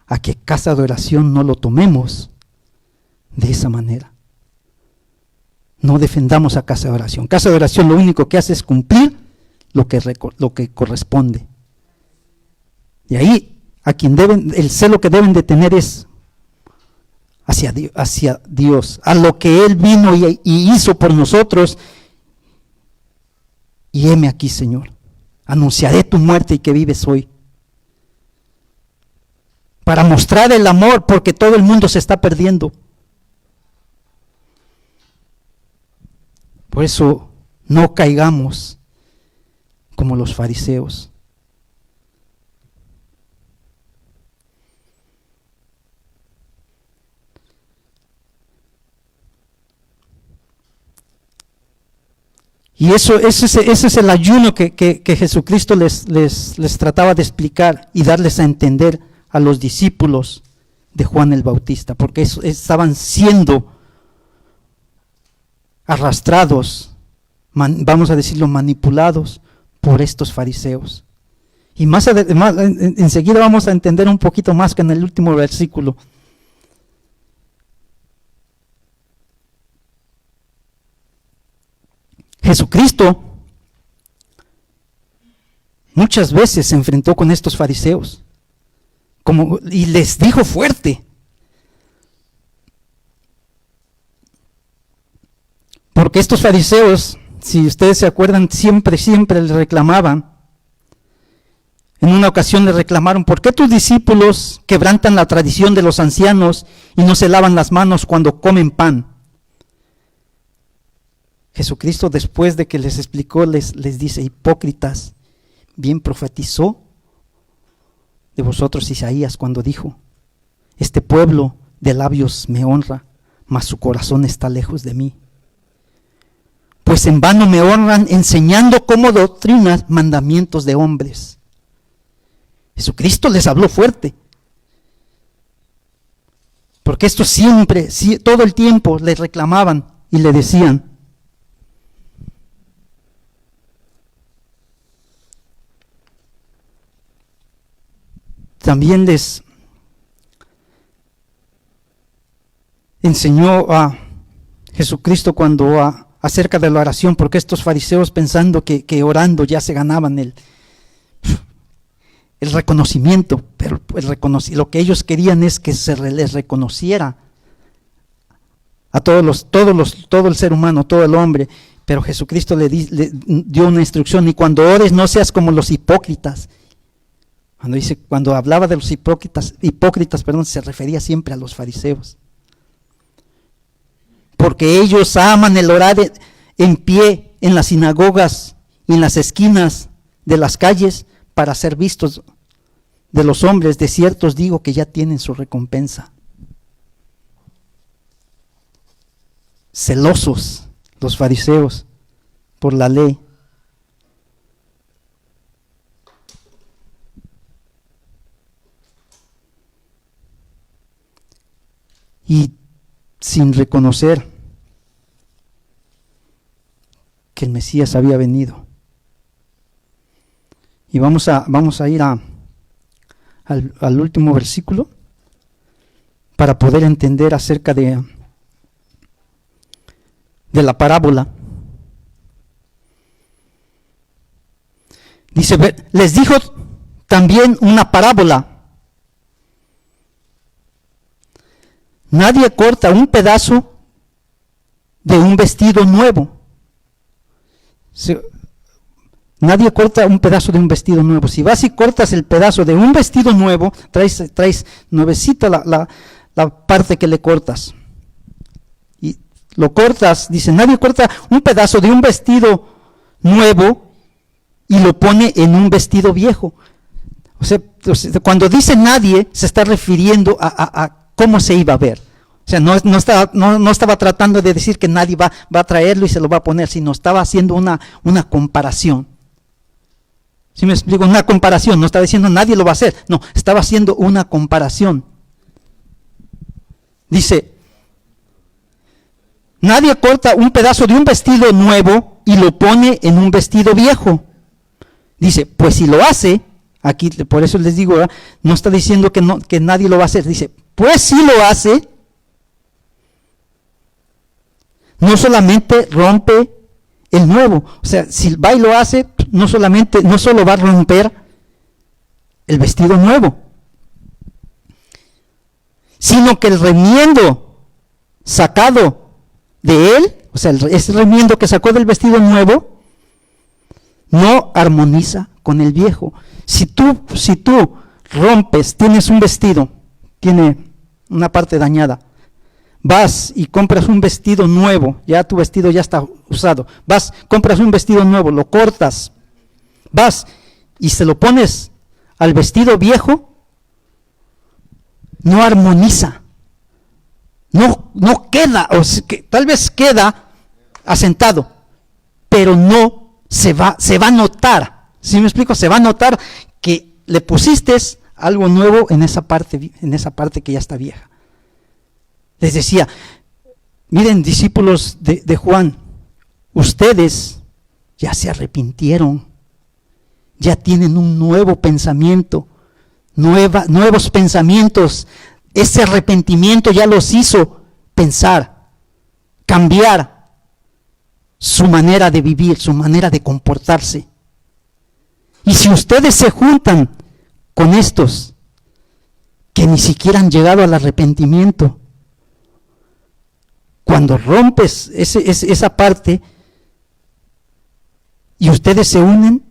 a que casa de oración no lo tomemos de esa manera. No defendamos a casa de oración. Casa de oración lo único que hace es cumplir lo que corresponde. Y ahí a quien el celo que deben de tener es hacia Dios, a lo que Él vino y hizo por nosotros. Y heme aquí, Señor, anunciaré tu muerte y que vives hoy, para mostrar el amor, porque todo el mundo se está perdiendo. Por eso no caigamos como los fariseos. Y ese es el ayuno que Jesucristo les trataba de explicar y darles a entender a los discípulos de Juan el Bautista, porque estaban siendo arrastrados, vamos a decirlo, manipulados por estos fariseos. Y enseguida vamos a entender un poquito más que en el último versículo. Jesucristo muchas veces se enfrentó con estos fariseos y les dijo fuerte, porque estos fariseos, si ustedes se acuerdan, siempre les reclamaban. En una ocasión le reclamaron: ¿por qué tus discípulos quebrantan la tradición de los ancianos y no se lavan las manos cuando comen pan? Jesucristo, después de que les explicó, les dice: hipócritas, bien profetizó de vosotros Isaías cuando dijo: este pueblo de labios me honra, mas su corazón está lejos de mí. Pues en vano me honran, enseñando como doctrinas mandamientos de hombres. Jesucristo les habló fuerte, porque estos siempre, todo el tiempo les reclamaban y le decían. También les enseñó a Jesucristo acerca de la oración, porque estos fariseos, pensando que orando ya se ganaban el reconocimiento, pero lo que ellos querían es que se les reconociera a todo el ser humano, todo el hombre. Pero Jesucristo le dio una instrucción: y cuando ores no seas como los hipócritas. Cuando hablaba de los hipócritas, se refería siempre a los fariseos. Porque ellos aman el orar en pie en las sinagogas y en las esquinas de las calles para ser vistos de los hombres. De cierto os digo que ya tienen su recompensa. Celosos los fariseos por la ley. y sin reconocer que el Mesías había venido. Y vamos a ir al último versículo para poder entender acerca de la parábola. Dice, les dijo también una parábola. Nadie corta un pedazo de un vestido nuevo. Nadie corta un pedazo de un vestido nuevo. Si vas y cortas el pedazo de un vestido nuevo, traes nuevecita la parte que le cortas. Y lo cortas, dice, nadie corta un pedazo de un vestido nuevo y lo pone en un vestido viejo. O sea, cuando dice nadie, se está refiriendo a cómo se iba a ver. O sea, no estaba tratando de decir que nadie va a traerlo y se lo va a poner, sino estaba haciendo una comparación. ¿Sí me explico? Una comparación, no estaba diciendo nadie lo va a hacer, no, estaba haciendo una comparación. Dice, nadie corta un pedazo de un vestido nuevo y lo pone en un vestido viejo. Dice, pues si lo hace, aquí por eso les digo, ¿verdad? No está diciendo que nadie lo va a hacer, dice, pues si lo hace, no solamente rompe el nuevo, o sea, si va y lo hace, no solo va a romper el vestido nuevo, sino que el remiendo sacado de él, o sea, ese remiendo que sacó del vestido nuevo, no armoniza con el viejo. Si tú rompes, tienes un vestido, tiene una parte dañada, vas y compras un vestido nuevo, ya tu vestido ya está usado, compras un vestido nuevo, lo cortas, vas y se lo pones al vestido viejo, no armoniza, no queda, o sea, que tal vez queda asentado, pero no se va a notar. ¿Sí me explico? Se va a notar que le pusiste algo nuevo en esa parte que ya está vieja. Les decía, miren, discípulos de Juan, ustedes ya se arrepintieron, ya tienen un nuevo pensamiento, nuevos pensamientos. Ese arrepentimiento ya los hizo pensar, cambiar su manera de vivir, su manera de comportarse. Y si ustedes se juntan con estos que ni siquiera han llegado al arrepentimiento, cuando rompes esa parte y ustedes se unen,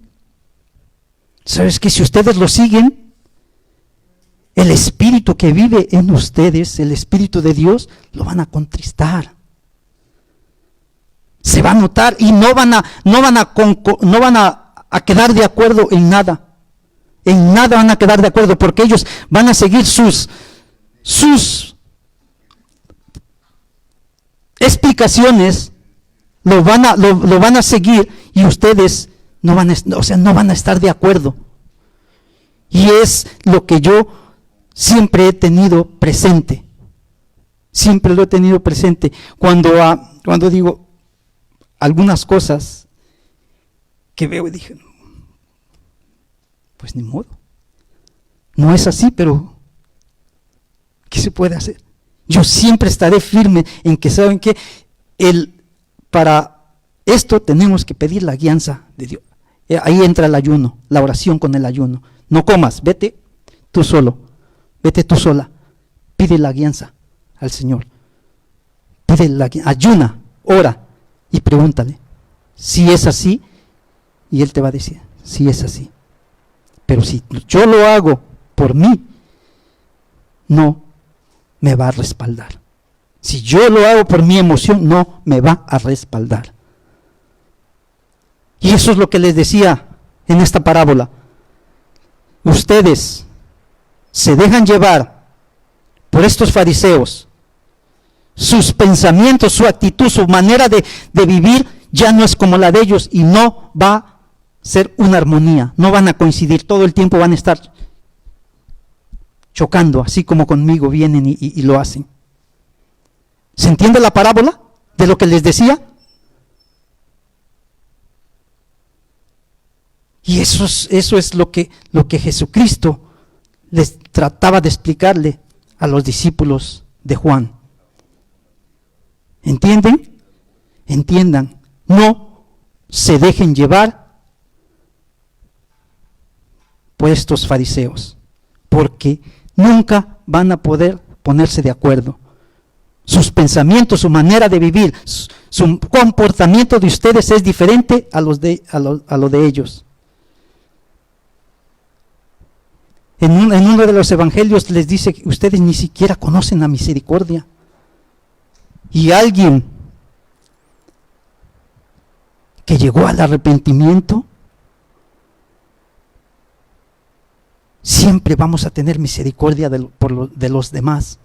¿sabes que si ustedes lo siguen, el espíritu que vive en ustedes, el espíritu de Dios, lo van a contristar? Se va a notar y no van a quedar de acuerdo en nada. En nada van a quedar de acuerdo, porque ellos van a seguir sus explicaciones, lo van a seguir, y ustedes no van a estar de acuerdo. Y es lo que yo siempre he tenido presente. Siempre lo he tenido presente. Cuando digo algunas cosas que veo y dije, pues ni modo. No es así, pero ¿qué se puede hacer? Yo siempre estaré firme en que saben que para esto tenemos que pedir la guianza de Dios. Ahí entra el ayuno, la oración con el ayuno. No comas, vete tú solo, vete tú sola, pide la guianza al Señor. Ayuna, ora y pregúntale si es así, y Él te va a decir si es así. Pero si yo lo hago por mí, no me va a respaldar. Si yo lo hago por mi emoción, no me va a respaldar. Y eso es lo que les decía en esta parábola. Ustedes se dejan llevar por estos fariseos. Sus pensamientos, su actitud, su manera de vivir ya no es como la de ellos, y no va a ser una armonía, no van a coincidir, todo el tiempo van a estar chocando, así como conmigo vienen y lo hacen. ¿Se entiende la parábola de lo que les decía? Y eso es lo que Jesucristo les trataba de explicarle a los discípulos de Juan. ¿Entienden? Entiendan, no se dejen llevar por estos fariseos, porque nunca van a poder ponerse de acuerdo. Sus pensamientos, su manera de vivir, su comportamiento de ustedes es diferente a lo de ellos. En uno de los evangelios les dice que ustedes ni siquiera conocen la misericordia. Y alguien que llegó al arrepentimiento, siempre vamos a tener misericordia de los demás.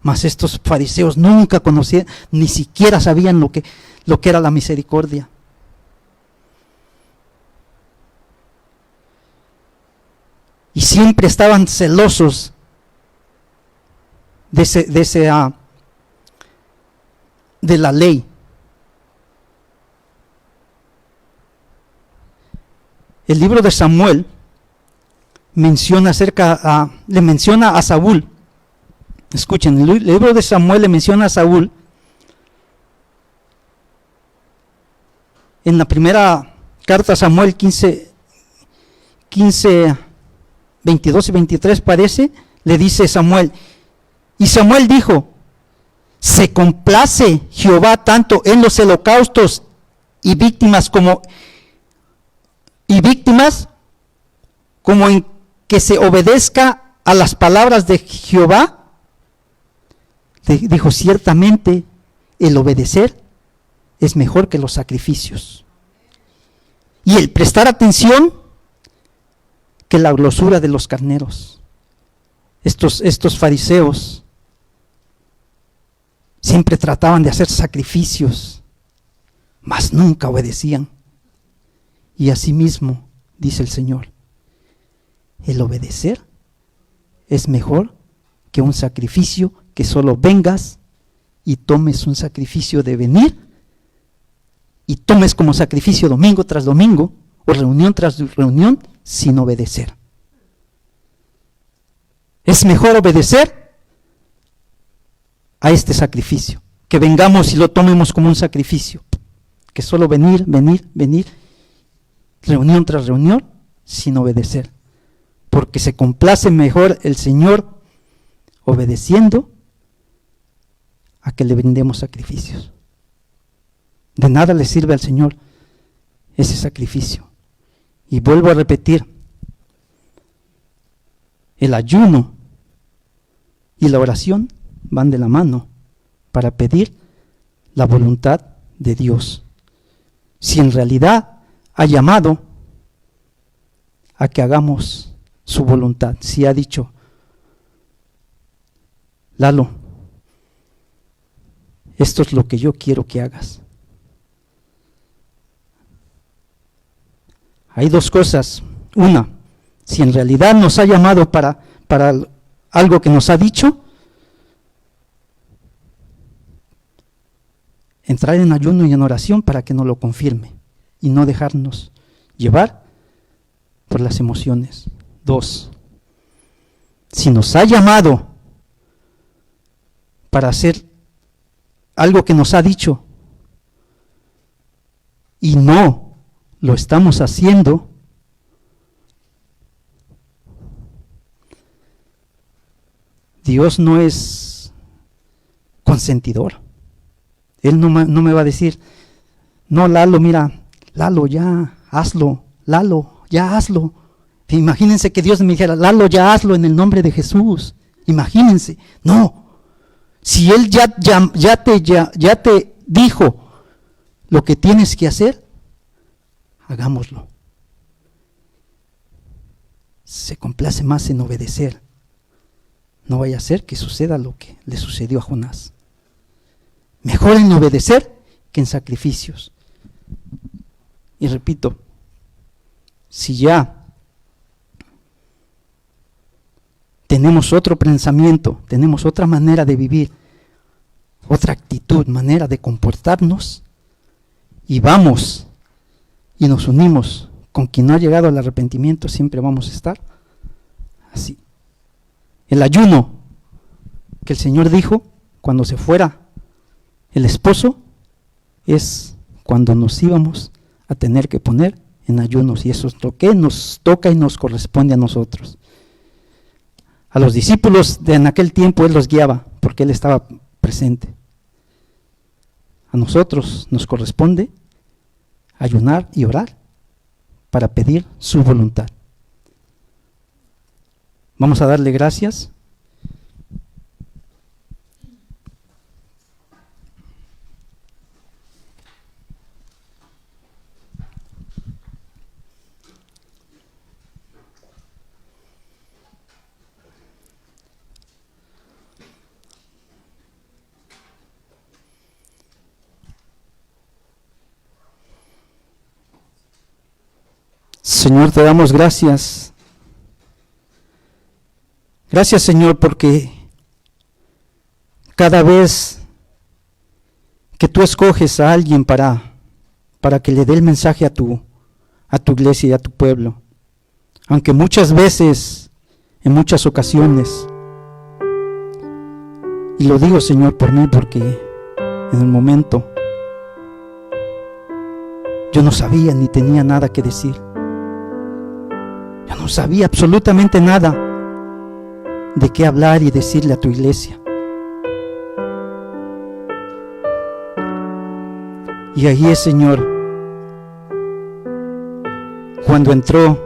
Mas estos fariseos nunca conocían, ni siquiera sabían lo que era la misericordia. Y siempre estaban celosos de la ley. El libro de Samuel menciona le menciona a Saúl. Escuchen, el libro de Samuel le menciona a Saúl en la primera carta a Samuel 15, 22 y 23 parece, le dice Samuel, y Samuel dijo, se complace Jehová tanto en los holocaustos y víctimas como en que se obedezca a las palabras de Jehová. Dijo, ciertamente el obedecer es mejor que los sacrificios, y el prestar atención que la grosura de los carneros. Estos fariseos siempre trataban de hacer sacrificios, mas nunca obedecían. Y asimismo, dice el Señor, el obedecer es mejor que un sacrificio, que solo vengas y tomes un sacrificio de venir y tomes como sacrificio domingo tras domingo o reunión tras reunión sin obedecer. Es mejor obedecer a este sacrificio, que vengamos y lo tomemos como un sacrificio, que solo venir, reunión tras reunión, sin obedecer, porque se complace mejor el Señor obedeciendo a que le brindemos sacrificios. De nada le sirve al Señor ese sacrificio. Y vuelvo a repetir, el ayuno y la oración van de la mano para pedir la voluntad de Dios. Si en realidad ha llamado a que hagamos su voluntad, si ha dicho, Lalo, esto es lo que yo quiero que hagas. Hay dos cosas. Una, si en realidad nos ha llamado para algo que nos ha dicho, entrar en ayuno y en oración para que nos lo confirme y no dejarnos llevar por las emociones. Dos, si nos ha llamado para hacer algo que nos ha dicho y no lo estamos haciendo, Dios no es consentidor. Él no me va a decir, no, Lalo, mira, Lalo, ya hazlo, Lalo, ya hazlo. Imagínense que Dios me dijera, Lalo, ya hazlo en el nombre de Jesús. Imagínense. No. Si Él ya te dijo lo que tienes que hacer, hagámoslo. Se complace más en obedecer. No vaya a ser que suceda lo que le sucedió a Jonás. Mejor en obedecer que en sacrificios. Y repito, si ya tenemos otro pensamiento, tenemos otra manera de vivir, otra actitud, manera de comportarnos, y vamos y nos unimos con quien no ha llegado al arrepentimiento, siempre vamos a estar así. El ayuno que el Señor dijo cuando se fuera el esposo es cuando nos íbamos a tener que poner en ayunos, y eso es lo que nos toca y nos corresponde a nosotros. A los discípulos de en aquel tiempo Él los guiaba porque Él estaba presente. A nosotros nos corresponde ayunar y orar para pedir su voluntad. Vamos a darle gracias. Señor, te damos gracias. Gracias, Señor, porque cada vez que tú escoges a alguien para que le dé el mensaje a tu iglesia y a tu pueblo, aunque muchas veces, en muchas ocasiones, y lo digo, Señor, por mí, porque en el momento yo no sabía ni tenía nada que decir. Yo no sabía absolutamente nada de qué hablar y decirle a tu iglesia. Y ahí es, Señor, cuando entró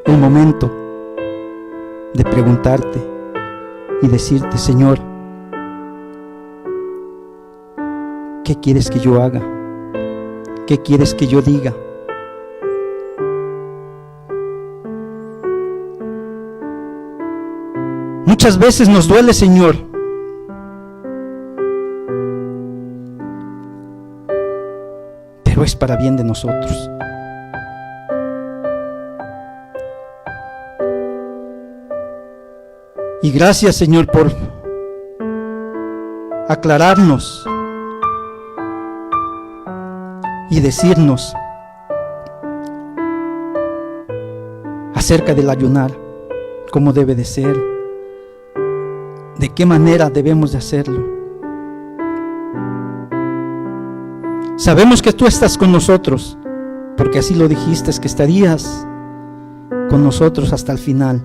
el momento de preguntarte y decirte: Señor, ¿qué quieres que yo haga? ¿Qué quieres que yo diga? Muchas veces nos duele, Señor, pero es para bien de nosotros. Y gracias, Señor, por aclararnos y decirnos acerca del ayunar, cómo debe de ser, de qué manera debemos de hacerlo. Sabemos que tú estás con nosotros, porque así lo dijiste, que estarías con nosotros hasta el final.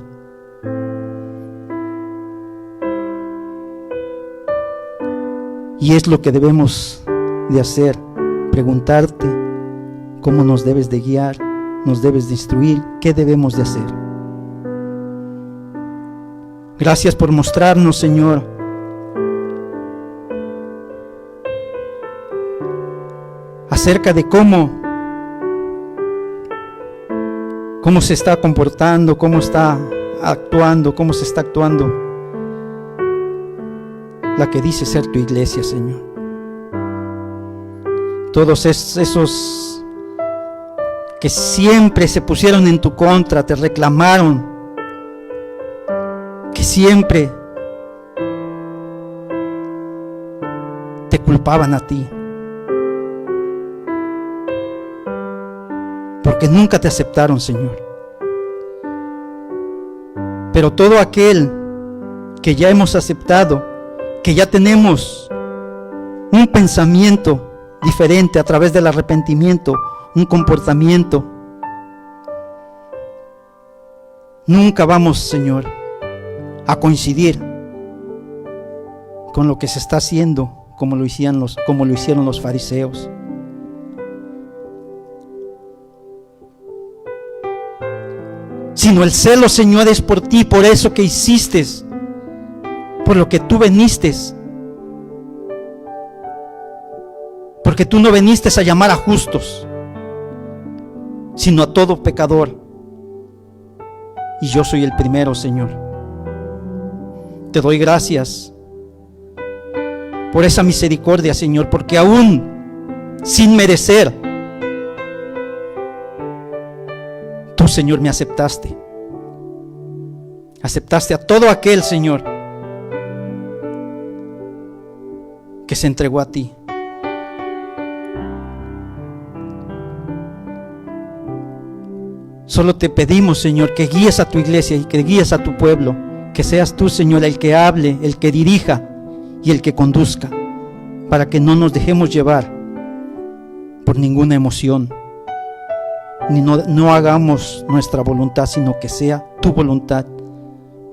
Y es lo que debemos de hacer, preguntarte cómo nos debes de guiar, nos debes de instruir, qué debemos de hacer. Gracias por mostrarnos, Señor, acerca de cómo se está comportando, cómo está actuando, cómo se está actuando la que dice ser tu iglesia, Señor. Todos esos que siempre se pusieron en tu contra, te reclamaron, que siempre te culpaban a ti, porque nunca te aceptaron, Señor. Pero todo aquel que ya hemos aceptado, que ya tenemos un pensamiento diferente a través del arrepentimiento, un comportamiento, nunca vamos, Señor, a coincidir con lo que se está haciendo, como lo hicieron los fariseos. Sino el celo, Señor, es por ti, por eso que hiciste, por lo que tú viniste, porque tú no viniste a llamar a justos, sino a todo pecador, y yo soy el primero, Señor. Te doy gracias por esa misericordia, Señor, porque aún sin merecer, tú, Señor, me aceptaste. Aceptaste a todo aquel, Señor, que se entregó a ti. Solo te pedimos, Señor, que guíes a tu iglesia y que guíes a tu pueblo, que seas tú, Señor, el que hable, el que dirija y el que conduzca, para que no nos dejemos llevar por ninguna emoción, ni no hagamos nuestra voluntad, sino que sea tu voluntad,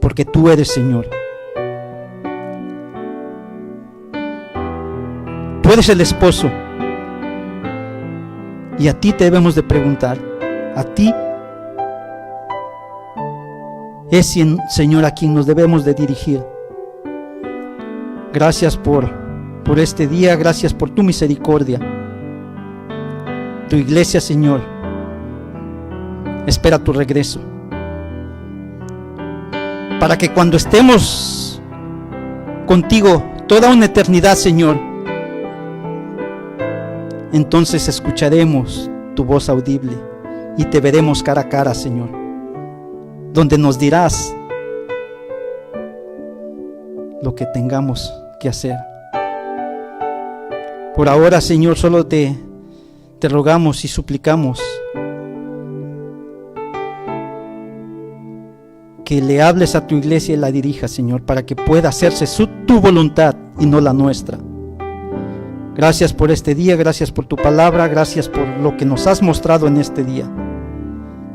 porque tú eres, Señor. Tú eres el esposo, y a ti te debemos de preguntar, a ti es, Señor, a quien nos debemos de dirigir. Gracias por este día, gracias por tu misericordia. Tu iglesia, Señor, espera tu regreso, para que cuando estemos contigo toda una eternidad, Señor, entonces escucharemos tu voz audible y te veremos cara a cara, Señor, donde nos dirás lo que tengamos que hacer. Por ahora, Señor, solo te rogamos y suplicamos que le hables a tu iglesia y la dirijas, Señor, para que pueda hacerse tu voluntad y no la nuestra. Gracias por este día, gracias por tu palabra, gracias por lo que nos has mostrado en este día.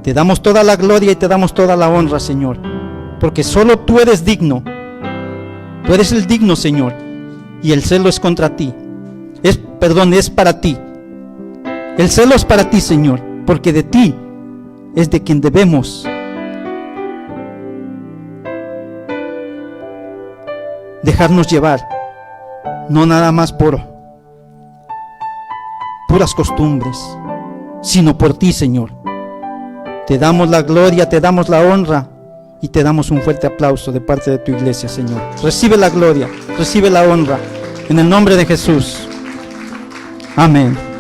Te damos toda la gloria y te damos toda la honra, Señor, porque solo tú eres digno. Tú eres el digno, Señor, y el celo es contra ti. Es para ti. El celo es para ti, Señor, porque de ti es de quien debemos dejarnos llevar, no nada más por puras costumbres, sino por ti, Señor. Te damos la gloria, te damos la honra y te damos un fuerte aplauso de parte de tu iglesia, Señor. Recibe la gloria, recibe la honra, en el nombre de Jesús. Amén.